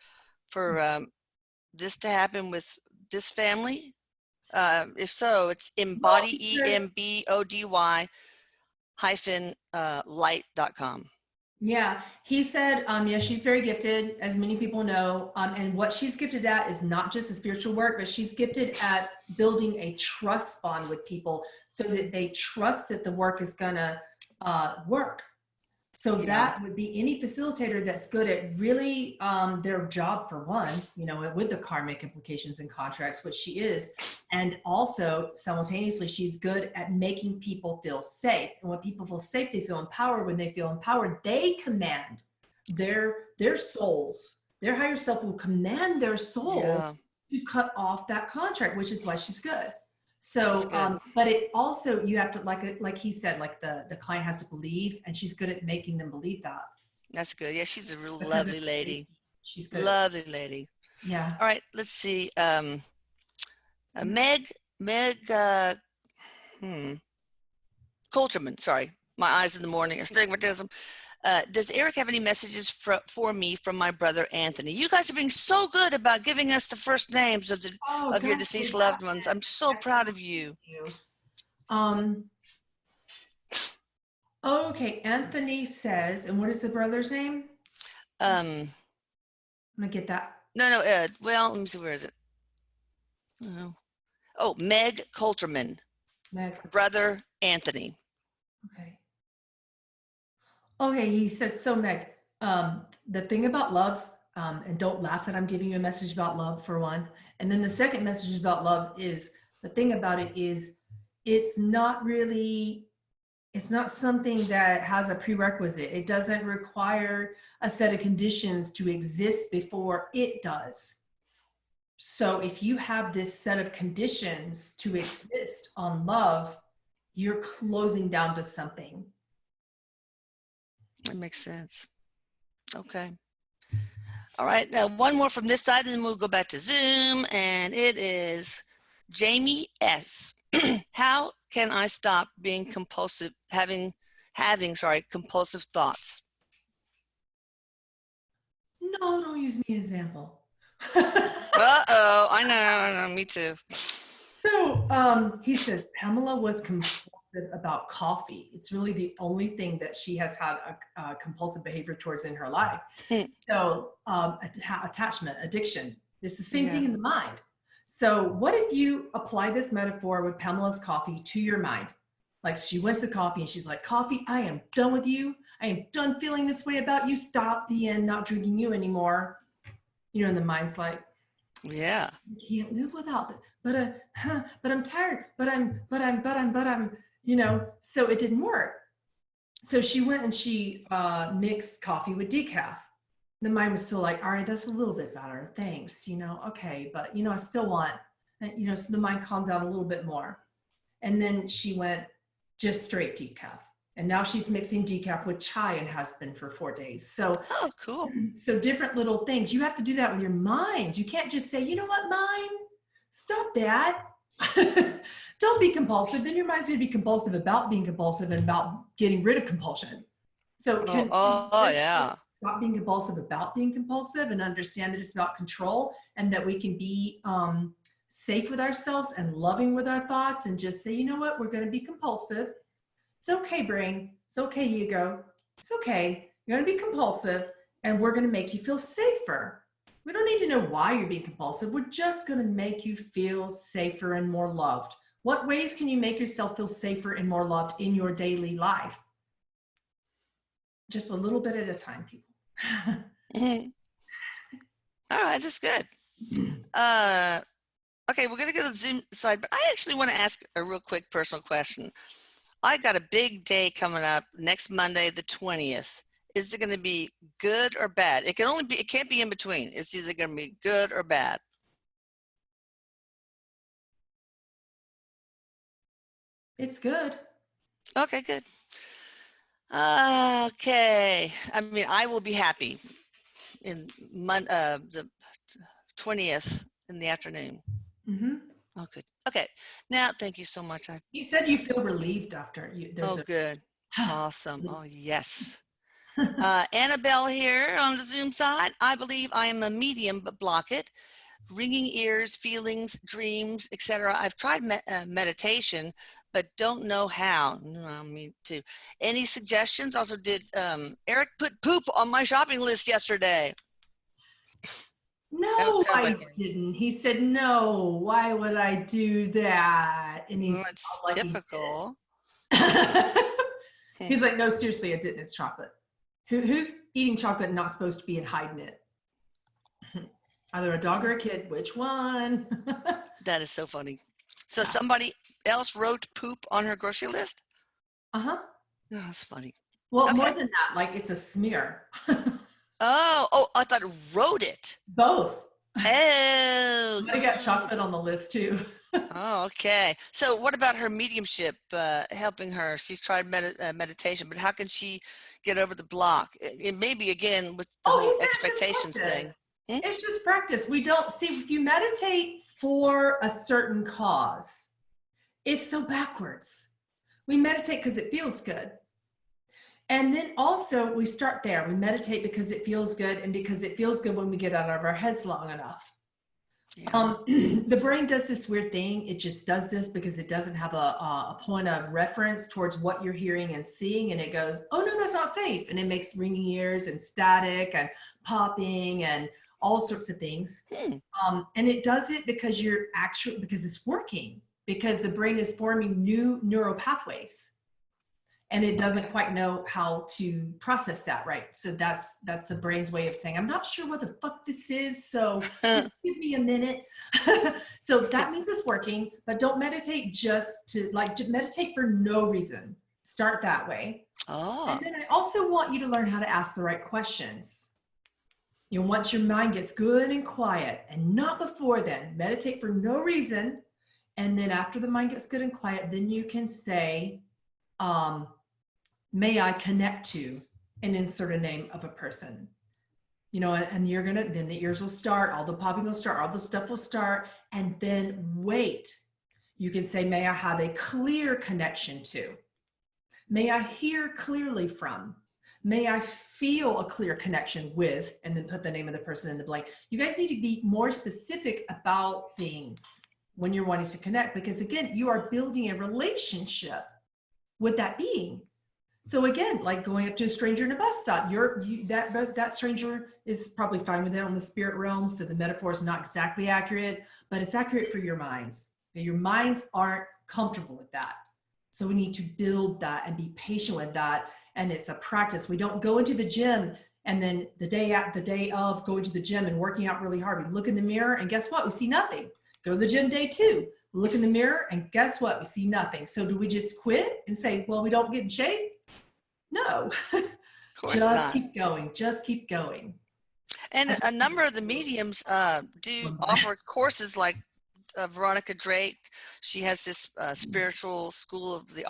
this to happen with this family? If so, it's embody, EMBODY -light.com. Yeah, he said, yeah, she's very gifted, as many people know. And what she's gifted at is not just the spiritual work, but she's gifted at building a trust bond with people so that they trust that the work is gonna work. So that would be any facilitator that's good at really their job, for one, with the karmic implications and contracts, which she is. And also simultaneously, she's good at making people feel safe. And when people feel safe, they feel empowered. When they feel empowered, they command their souls. Their higher self will command their soul to cut off that contract, which is why she's good. So, but it also, you have to, like he said, like the client has to believe, and she's good at making them believe that. That's good. Yeah, she's a real lovely lady. She's good. Lovely lady. Yeah. All right, let's see. Meg Coulterman, sorry. My eyes in the morning, astigmatism. Does Erik have any messages for me from my brother Anthony? You guys are being so good about giving us the first names of your deceased loved ones. I'm so proud of you. Okay, Anthony says, and what is the brother's name? I'm gonna get that. No, well, let me see, where is it? Oh, Meg Coulterman. Meg. Brother Anthony. Okay, he said, so Meg, the thing about love, and don't laugh that I'm giving you a message about love, for one. And then the second message about love is, the thing about it is, it's not something that has a prerequisite. It doesn't require a set of conditions to exist before it does. So if you have this set of conditions to exist on love, you're closing down to something. That makes sense. Okay. All right. Now, one more from this side, and then we'll go back to Zoom. And it is Jamie S. How can I stop being compulsive, having compulsive thoughts? No, don't use me as an example. Uh-oh, I know, me too. So he says, Pamela was compulsive about coffee. It's really the only thing that she has had a compulsive behavior towards in her life. So attachment, addiction, it's the same thing in the mind. So what if you apply this metaphor with Pamela's coffee to your mind? Like, she went to the coffee and she's like, coffee, I am done with you. I am done feeling this way about you. Stop, the end, not drinking you anymore. And the mind's like, Yeah. I can't live without it. But I'm tired. But I'm, so it didn't work. So she went and she mixed coffee with decaf. The mind was still like, all right, that's a little bit better. Thanks. Okay. But, I still want, so the mind calmed down a little bit more. And then she went just straight decaf. And now she's mixing decaf with chai and has been for 4 days. So, Oh, cool. so different little things. You have to do that with your mind. You can't just say, you know what, mind, stop that. Don't be compulsive. Then your mind's going to be compulsive about being compulsive and about getting rid of compulsion. So Yeah. Stop being compulsive about being compulsive and understand that it's about control and that we can be safe with ourselves and loving with our thoughts and just say, you know what, we're going to be compulsive. It's okay, brain. It's okay, ego. It's okay. You're going to be compulsive and we're going to make you feel safer. We don't need to know why you're being compulsive. We're just going to make you feel safer and more loved. What ways can you make yourself feel safer and more loved in your daily life? Just a little bit at a time, people. All right, that's good. Okay, we're going to go to the Zoom side, but I actually want to ask a real quick personal question. I got a big day coming up next Monday, the 20th. Is it going to be good or bad? It can't be in between. It's either going to be good or bad. It's good. Okay, good. Okay. I mean, I will be happy in the 20th in the afternoon. Mm-hmm. Oh, good. Okay. Now, thank you so much. You said you feel relieved after you. Good. Awesome. Oh, yes. Annabelle here on the Zoom side. I believe I am a medium, but block it. Ringing ears, feelings, dreams, etc. I've tried meditation, but don't know how. No, me too. Any suggestions? Also, did Erik put poop on my shopping list yesterday? No, I didn't. He said, no, why would I do that? And he's like typical. He's like, no, seriously, I didn't. It's chocolate. Who's eating chocolate and not supposed to be and hiding it? Either a dog or a kid. Which one? That is so funny. So somebody else wrote poop on her grocery list? Uh-huh. Oh, that's funny. Well, more than that, like it's a smear. Oh, I thought it wrote it. Both. Oh. I got chocolate on the list too. Oh, okay. So what about her mediumship helping her? She's tried meditation, but how can she get over the block? It may be, again, with the whole expectations thing. It's just practice. We don't see, if you meditate for a certain cause, it's so backwards. We meditate because it feels good. And then also we start there. We meditate because it feels good and because it feels good when we get out of our heads long enough. Yeah. The brain does this weird thing. It just does this because it doesn't have a point of reference towards what you're hearing and seeing. And it goes, oh no, that's not safe. And it makes ringing ears and static and popping and all sorts of things. And it does it because because it's working, because the brain is forming new neural pathways. And it doesn't quite know how to process that, right? So that's the brain's way of saying, I'm not sure what the fuck this is, so just give me a minute. So that means it's working, but don't meditate just meditate for no reason. Start that way. Oh. And then I also want you to learn how to ask the right questions. Once your mind gets good and quiet, and not before then, meditate for no reason. And then after the mind gets good and quiet, then you can say, may I connect to, and insert a name of a person, and then the ears will start, all the popping will start, all the stuff will start, and then wait. You can say, may I have a clear connection to, may I hear clearly from, may I feel a clear connection with, and then put the name of the person in the blank. You guys need to be more specific about things when you're wanting to connect, because again, you are building a relationship with that being. So again, like going up to a stranger in a bus stop, that stranger is probably fine with that on the spirit realm. So the metaphor is not exactly accurate, but it's accurate for your minds. Your minds aren't comfortable with that. So we need to build that and be patient with that. And it's a practice. We don't go into the gym And then the day of going to the gym and working out really hard, we look in the mirror and guess what? We see nothing. Go to the gym day 2, look in the mirror and guess what? We see nothing. So do we just quit and say, well, we don't get in shape? No. Of course Just not. keep going. Just keep going. And a number of the mediums do offer courses like Veronica Drake. She has this spiritual school of the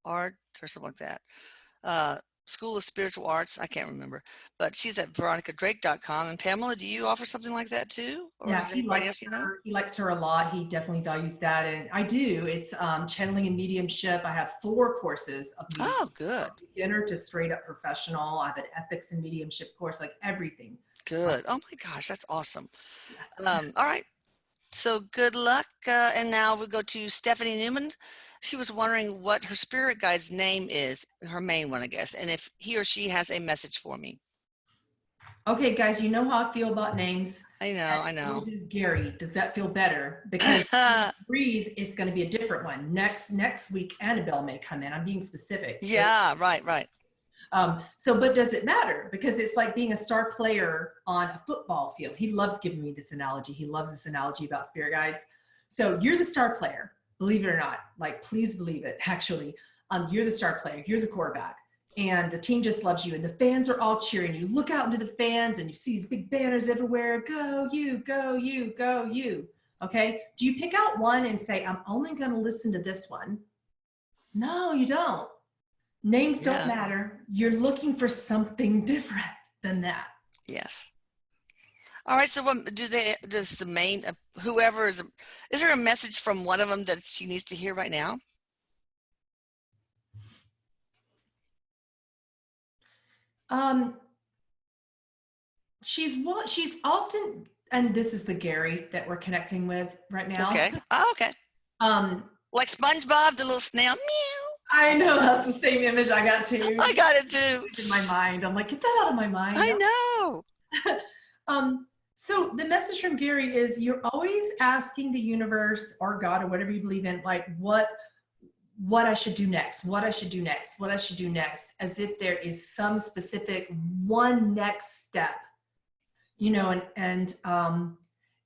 art or something like that. School of Spiritual Arts. I can't remember, but she's at veronicadrake.com. And Pamela, do you offer something like that too? Or Yeah, does anybody else you know? he likes her a lot. He definitely values that. And I do. It's channeling and mediumship. I have 4 courses of mediumship. Oh, good. From beginner to straight up professional. I have an ethics and mediumship course, like everything. Good. Oh my gosh, that's awesome. All right. So good luck. And now we go to Stephanie Newman. She was wondering what her spirit guide's name is, her main one, I guess, and if he or she has a message for me. Okay, guys, you know how I feel about names. I know. This is Gary. Does that feel better? Because Breathe is going to be a different one. Next week, Annabelle may come in. I'm being specific. Yeah, right. But does it matter? Because it's like being a star player on a football field. He loves giving me this analogy. He loves this analogy about spirit guides. So you're the star player, believe it or not. Like, please believe it, actually. You're the star player. You're the quarterback. And the team just loves you. And the fans are all cheering. You look out into the fans and you see these big banners everywhere. Go you, go you, go you. Okay? Do you pick out one and say, I'm only going to listen to this one? No, you don't. Names don't matter. You're looking for something different than that. Yes. All right. So does the main, whoever is there a message from one of them that she needs to hear right now? She's often, and this is the Gary that we're connecting with right now. Okay. Oh, okay. Like SpongeBob, the little snail. Meow. I know, that's the same image I got too. I got it too. In my mind. I'm like, get that out of my mind. I know. So the message from Gary is you're always asking the universe or God or whatever you believe in, like what I should do next, what I should do next, what I should do next, as if there is some specific one next step, you know, and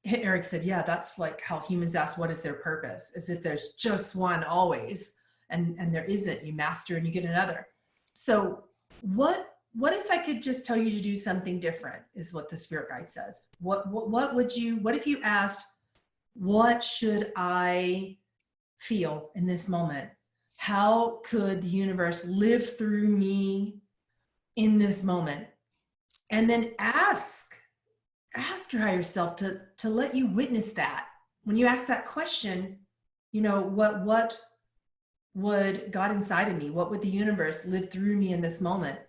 Erik said, yeah, that's like how humans ask, what is their purpose? As if there's just one always, and there isn't. You master and you get another. So what if I could just tell you to do something different, is what the spirit guide says. What if you asked, what should I feel in this moment? How could the universe live through me in this moment? And then ask your higher self to let you witness that. When you ask that question, you know, what would God inside of me? What would the universe live through me in this moment?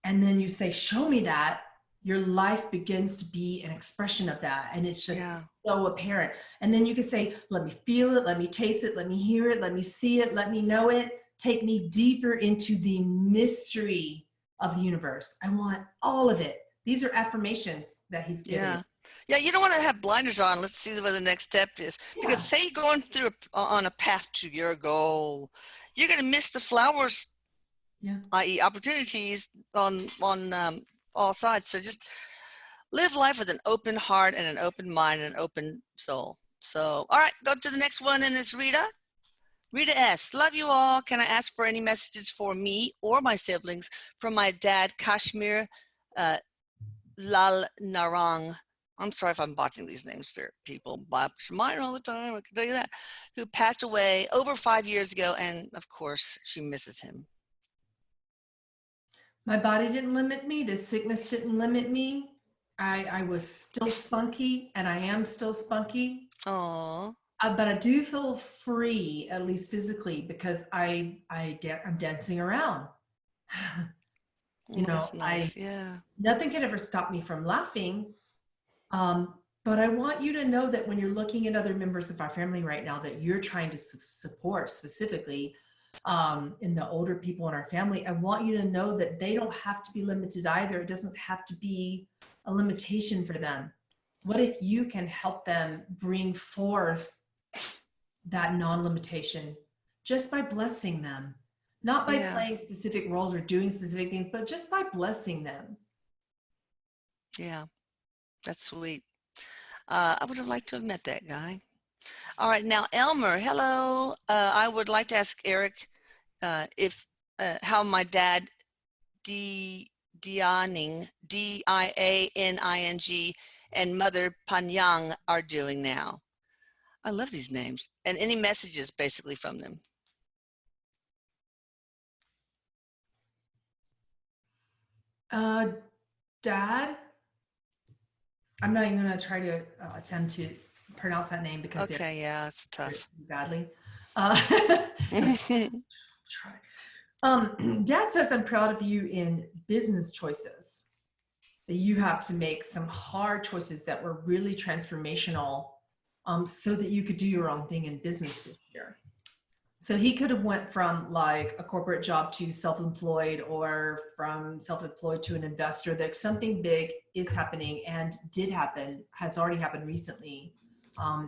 And then you say, show me that. Your life begins to be an expression of that. And it's just so apparent. And then you can say, let me feel it. Let me taste it. Let me hear it. Let me see it. Let me know it. Take me deeper into the mystery of the universe. I want all of it. These are affirmations that he's giving. Yeah, you don't want to have blinders on. Let's see what the next step is. Because say you're going through on a path to your goal, you're going to miss the flowers, i.e. opportunities on all sides. So just live life with an open heart and an open mind and an open soul. So, all right, go to the next one, and it's Rita. Rita S. Love you all. Can I ask for any messages for me or my siblings from my dad, Kashmir Lal Narang? I'm sorry if I'm botching these names, people. Botch mine all the time, I can tell you that. Who passed away over 5 years ago, and of course, she misses him. My body didn't limit me. This sickness didn't limit me. I was still spunky, and I am still spunky. Aww. But I do feel free, at least physically, because I'm dancing around. You know, that's nice. Nothing can ever stop me from laughing. But I want you to know that when you're looking at other members of our family right now that you're trying to support specifically, in the older people in our family, I want you to know that they don't have to be limited either. It doesn't have to be a limitation for them. What if you can help them bring forth that non-limitation just by blessing them? Not by playing specific roles or doing specific things, but just by blessing them. Yeah, that's sweet. I would have liked to have met that guy. All right, now Elmer, hello. I would like to ask Erik if how my dad Dianing, Dianing, and mother Panyang are doing now. I love these names. And any messages basically from them. Dad, I'm not even going to try to attempt to pronounce that name because they're Okay, yeah, it's tough. badly. Try. Dad says, I'm proud of you in business choices. That you have to make some hard choices that were really transformational, so that you could do your own thing in business this year. So he could have went from like a corporate job to self-employed, or from self-employed to an investor. That something big is happening and did happen, has already happened recently,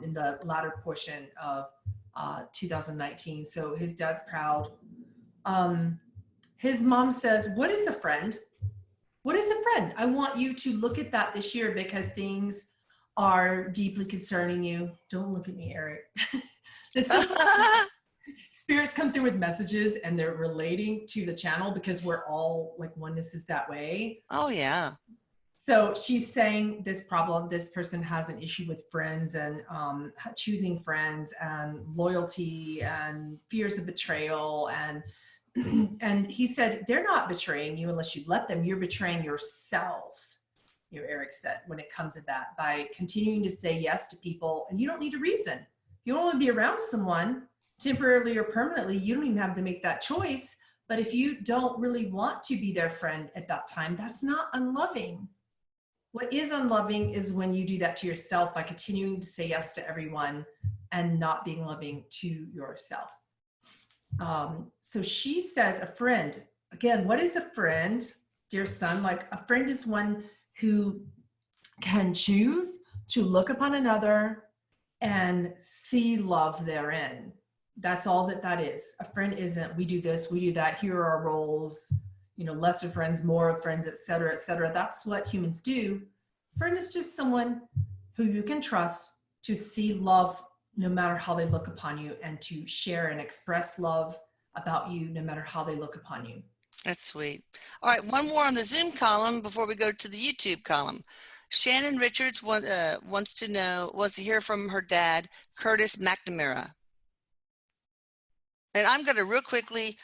in the latter portion of 2019. So his dad's proud. His mom says, what is a friend? What is a friend? I want you to look at that this year because things are deeply concerning you. Don't look at me, Erik. Spirits come through with messages and they're relating to the channel because we're all like oneness is that way. Oh, yeah. So she's saying this problem, this person has an issue with friends and choosing friends and loyalty and fears of betrayal. And he said, they're not betraying you unless you let them. You're betraying yourself, Erik said, when it comes to that, by continuing to say yes to people. And you don't need a reason. You don't want to be around someone temporarily or permanently. You don't even have to make that choice. But if you don't really want to be their friend at that time, that's not unloving. What is unloving is when you do that to yourself by continuing to say yes to everyone and not being loving to yourself. So she says a friend, again, what is a friend, dear son? Like a friend is one who can choose to look upon another and see love therein. That's all that is. A friend isn't, we do this, we do that, here are our roles, lesser friends, more friends, et cetera, et cetera. That's what humans do. Friend is just someone who you can trust to see love no matter how they look upon you, and to share and express love about you no matter how they look upon you. That's sweet. All right, one more on the Zoom column before we go to the YouTube column. Shannon Richards wants to hear from her dad, Curtis McNamara. And I'm going to real quickly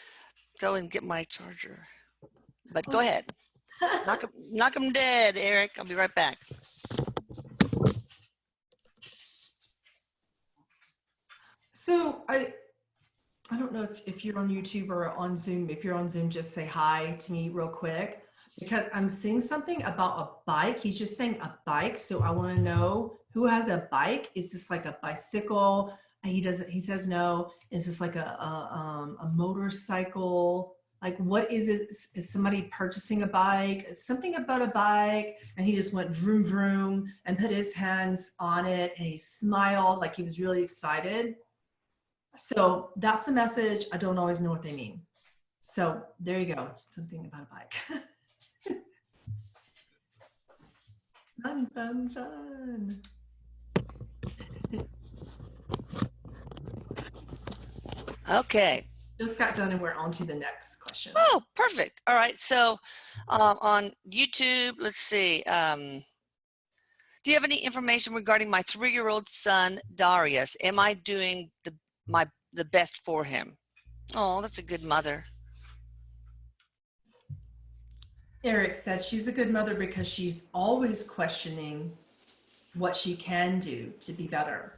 go and get my charger. But go ahead. Knock him dead, Erik. I'll be right back. So I don't know if you're on YouTube or on Zoom. If you're on Zoom, just say hi to me real quick, because I'm seeing something about a bike. He's just saying a bike. So I want to know who has a bike. Is this like a bicycle? And he says no. Is this like a motorcycle? Like, what is it? Is somebody purchasing a bike? Something about a bike. And he just went vroom, vroom and put his hands on it. And he smiled like he was really excited. So that's the message. I don't always know what they mean. So there you go. Something about a bike. Fun, fun, fun. Okay. Just got done and we're on to the next question. Oh, perfect. All right. So on YouTube, let's see. Do you have any information regarding my 3-year-old son, Darius? Am I doing the best for him? Oh, that's a good mother. Erik said she's a good mother because she's always questioning what she can do to be better.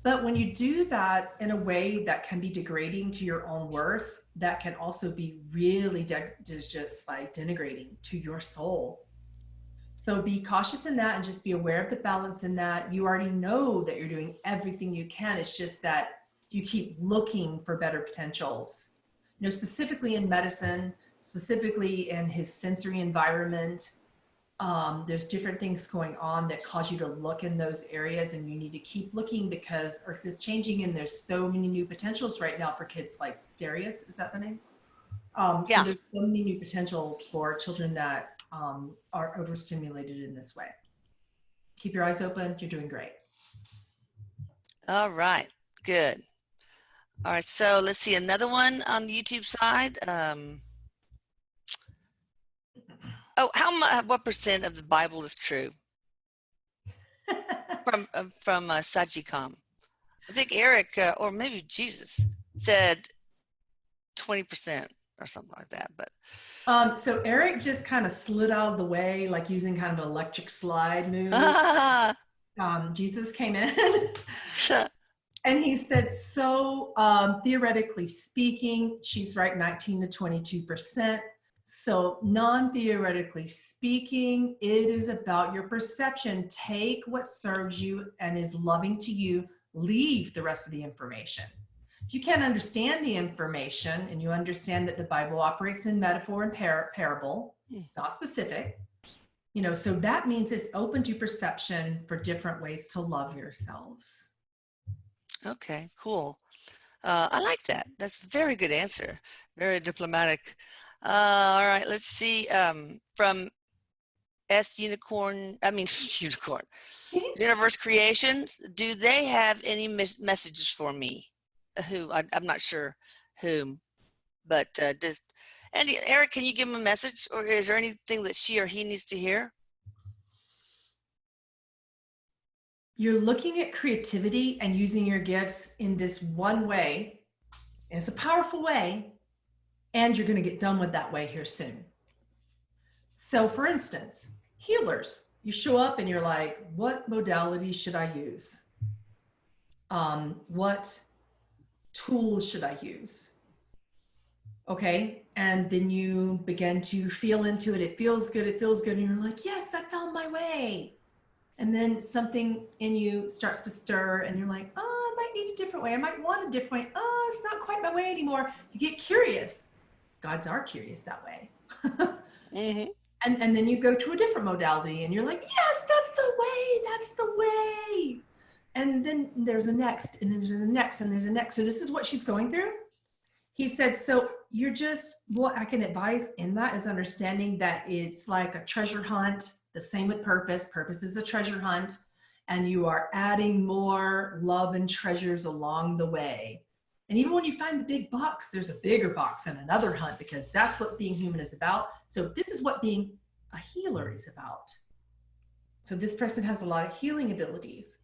But when you do that in a way that can be degrading to your own worth, that can also be really just like denigrating to your soul. So be cautious in that and just be aware of the balance in that. You already know that you're doing everything you can. It's just that you keep looking for better potentials. Specifically in medicine, specifically in his sensory environment, there's different things going on that cause you to look in those areas, and you need to keep looking because Earth is changing and there's so many new potentials right now for kids like Darius. Is that the name? Yeah. So there's so many new potentials for children that are overstimulated in this way. Keep your eyes open. You're doing great. All right. Good. All right. So let's see another one on the YouTube side. What percent of the Bible is true? From Sajicom. I think Erik or maybe Jesus said 20% or something like that. But so Erik just kind of slid out of the way, like using kind of an electric slide move. Jesus came in and he said, so theoretically speaking, she's right, 19 to 22%. So non-theoretically speaking, it is about your perception. Take what serves you and is loving to you. Leave the rest of the information. If you can't understand the information and you understand that the Bible operates in metaphor and parable, it's not specific, so that means it's open to perception for different ways to love yourselves. Okay, cool. I like that. That's a very good answer. Very diplomatic. All right, let's see. From Unicorn, Universe Creations, do they have any messages for me? I'm not sure whom, but Erik, can you give him a message, or is there anything that she or he needs to hear? You're looking at creativity and using your gifts in this one way, and it's a powerful way, and you're going to get done with that way here soon. So for instance, healers, you show up and you're like, what modality should I use? What tools should I use? Okay. And then you begin to feel into it. It feels good. It feels good. And you're like, yes, I found my way. And then something in you starts to stir and you're like, oh, I might need a different way. I might want a different way. Oh, it's not quite my way anymore. You get curious. Gods are curious that way. Mm-hmm. And then you go to a different modality and you're like, yes, that's the way. That's the way. And then there's a next, and then there's a next, and there's a next. So this is what she's going through. He said, so what I can advise in that is understanding that it's like a treasure hunt, the same with purpose. Purpose is a treasure hunt, and you are adding more love and treasures along the way. And even when you find the big box, there's a bigger box and another hunt, because that's what being human is about. So this is what being a healer is about. So this person has a lot of healing abilities.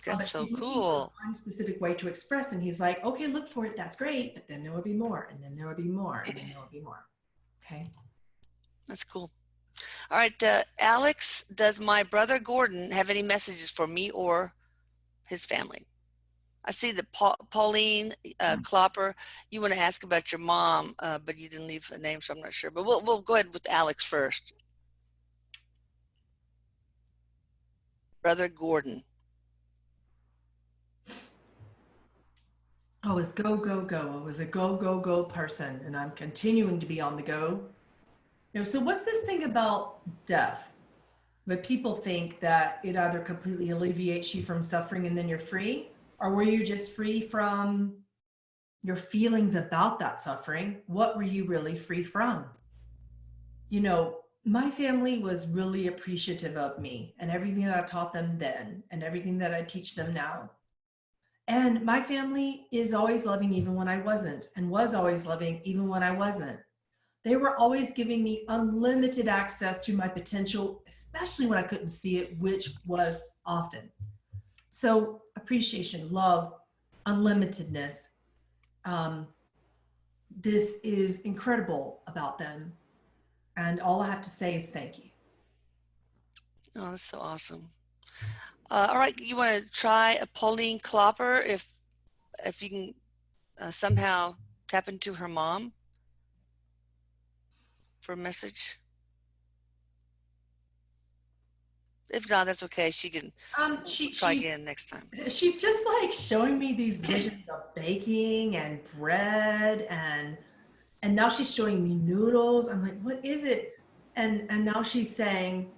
That's so cool. A specific way to express, and he's like, okay, look for it. That's great. But then there will be more, and then there will be more, and then there will be more. Okay. That's cool. All right. Alex, does my brother Gordon have any messages for me or his family? I see that Pauline Klopper, you want to ask about your mom, but you didn't leave a name, so I'm not sure. But we'll go ahead with Alex first. Brother Gordon. I was go, go, go. I was a go, go, go person, and I'm continuing to be on the go. So what's this thing about death? But people think that it either completely alleviates you from suffering and then you're free, or were you just free from your feelings about that suffering? What were you really free from? My family was really appreciative of me and everything that I taught them then and everything that I teach them now. And my family is always loving even when I wasn't, and was always loving even when I wasn't. They were always giving me unlimited access to my potential, especially when I couldn't see it, which was often. So appreciation, love, unlimitedness. This is incredible about them. And all I have to say is thank you. Oh, that's so awesome. All right, you want to try a Pauline Klopper if you can somehow tap into her mom for a message? If not, that's okay. She can try again next time. She's just like showing me these visions of baking and bread, and now she's showing me noodles. I'm like, what is it? And now she's saying,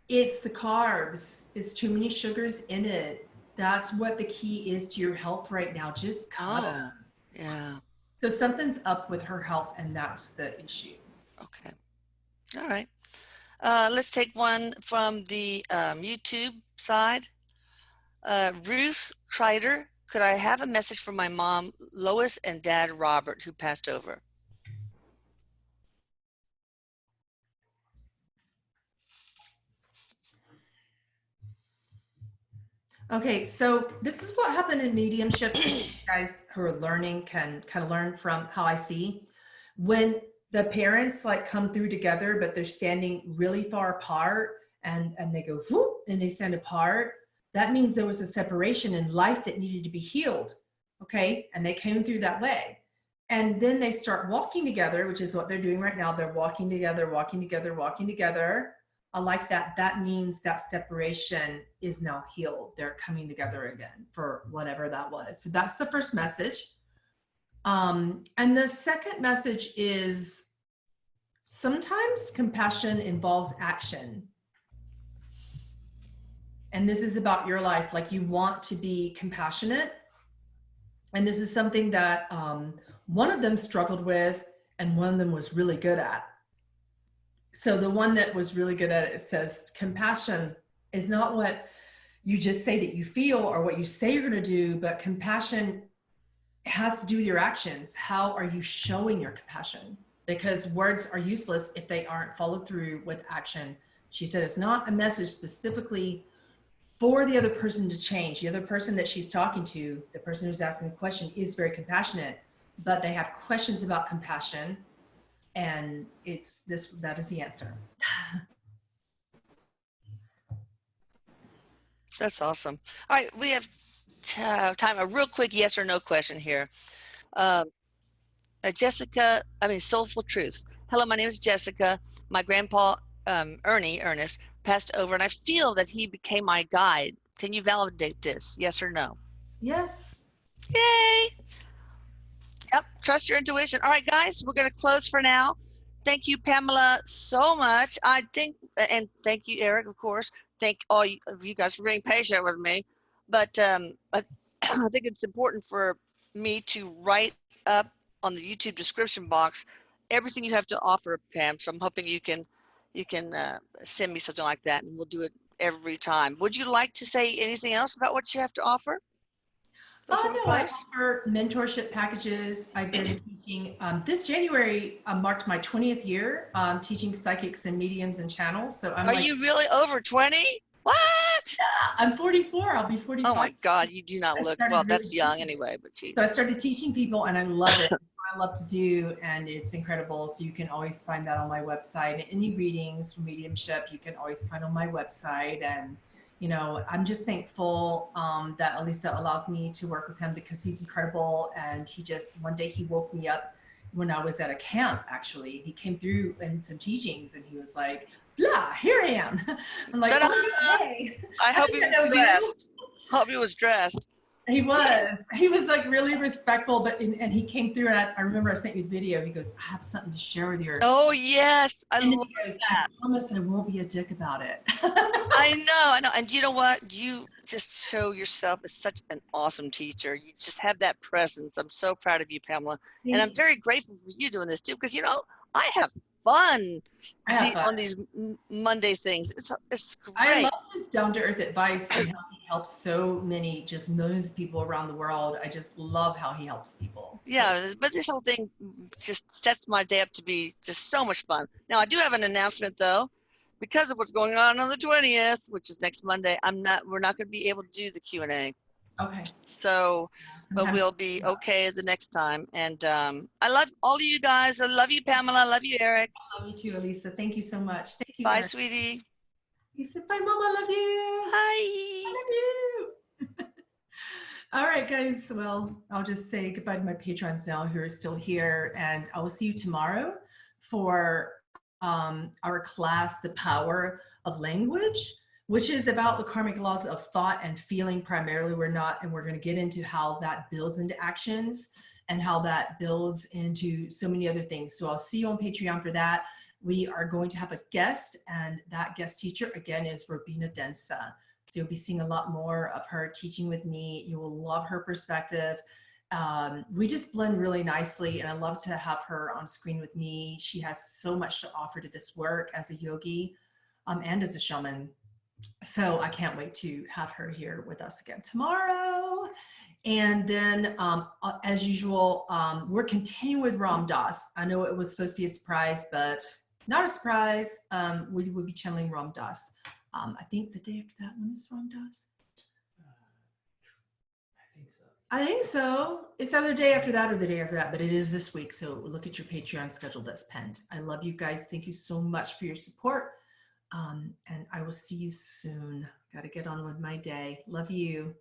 it's the carbs. It's too many sugars in it. That's what the key is to your health right now. Just cut them. Yeah. So something's up with her health, and that's the issue. Okay. All right. Let's take one from the YouTube side. Ruth Kreider, could I have a message from my mom, Lois, and dad, Robert, who passed over? Okay, so this is what happened in mediumship. You guys who are learning can kind of learn from how I see. When the parents like come through together, but they're standing really far apart and they go whoop and they stand apart, that means there was a separation in life that needed to be healed. Okay, and they came through that way. And then they start walking together, which is what they're doing right now. They're walking together, walking together, walking together. I like that. That means that separation is now healed. They're coming together again for whatever that was. So that's the first message. And the second message is sometimes compassion involves action. And this is about your life. Like you want to be compassionate. And this is something that one of them struggled with and one of them was really good at. So the one that was really good at it says compassion is not what you just say that you feel or what you say you're going to do, but compassion has to do with your actions. How are you showing your compassion? Because words are useless if they aren't followed through with action. She said it's not a message specifically for the other person to change. The other person that she's talking to, the person who's asking the question, is very compassionate, but they have questions about compassion. And it's this, that is the answer. That's awesome. All right, we have time, a real quick yes or no question here. Soulful Truth. Hello, my name is Jessica. My grandpa, Ernest, passed over, and I feel that he became my guide. Can you validate this? Yes or no? Yes. Yay! Yep, trust your intuition. All right, guys, we're going to close for now. Thank you, Pamela, so much. And thank you, Eric, of course. Thank all of you guys for being patient with me. But I think it's important for me to write up on the YouTube description box everything you have to offer, Pam. So I'm hoping you can send me something like that, and we'll do it every time. Would you like to say anything else about what you have to offer? No, I offer mentorship packages. I've been teaching, this January marked my 20th year teaching psychics and mediums and channels. So Are you really over 20? What? I'm 44. I'll be 45. Oh my God, you do not look, well, that's young anyway, but geez. So I started teaching people and I love it. It's what I love to do and it's incredible. So you can always find that on my website. Any readings from mediumship, you can always find on my website. And you know, I'm just thankful that Elisa allows me to work with him because he's incredible. And he just, one day he woke me up when I was at a camp, actually. He came through in some teachings and he was like, blah, here I am. I'm like, oh, hey. I hope he was dressed. Hope he was dressed. He was like really respectful, but and he came through and I remember I sent you the video. He goes, I have something to share with you. Oh yes, I love that. I promise I won't be a dick about it. I know. And you know what? You just show yourself as such an awesome teacher. You just have that presence. I'm so proud of you, Pamela. And I'm very grateful for you doing this too, because you know, I have fun on these Monday things. It's great. I love his down-to-earth advice and how he helps so many, just millions of people around the world. I just love how he helps people. So. Yeah, but this whole thing just sets my day up to be just so much fun. Now, I do have an announcement though. Because of what's going on the 20th, which is next Monday, we're not going to be able to do the Q&A. Okay. So, but we'll be okay the next time. And I love all of you guys. I love you, Pamela. I love you, Eric. I love you too, Elisa. Thank you so much. Thank you. Bye, Eric. sweetie. You said bye, Mama. I love you. Bye. I love you. All right, guys. Well, I'll just say goodbye to my patrons now who are still here. And I will see you tomorrow for our class, The Power of Language, which is about the karmic laws of thought and feeling primarily. We're going to get into how that builds into actions and how that builds into so many other things. So I'll see you on Patreon for that. We are going to have a guest, and that guest teacher again is Robina Densa. So you'll be seeing a lot more of her teaching with me. You will love her perspective. We just blend really nicely, and I love to have her on screen with me. She has so much to offer to this work as a yogi. and as a shaman. So I can't wait to have her here with us again tomorrow. And then, as usual, we're continuing with Ram Dass. I know it was supposed to be a surprise, but not a surprise. We will be channeling Ram Dass. I think the day after that one is Ram Dass. I think so. It's either the day after that or the day after that, but it is this week. So look at your Patreon schedule that's pinned. I love you guys. Thank you so much for your support. And I will see you soon. Got to get on with my day. Love you.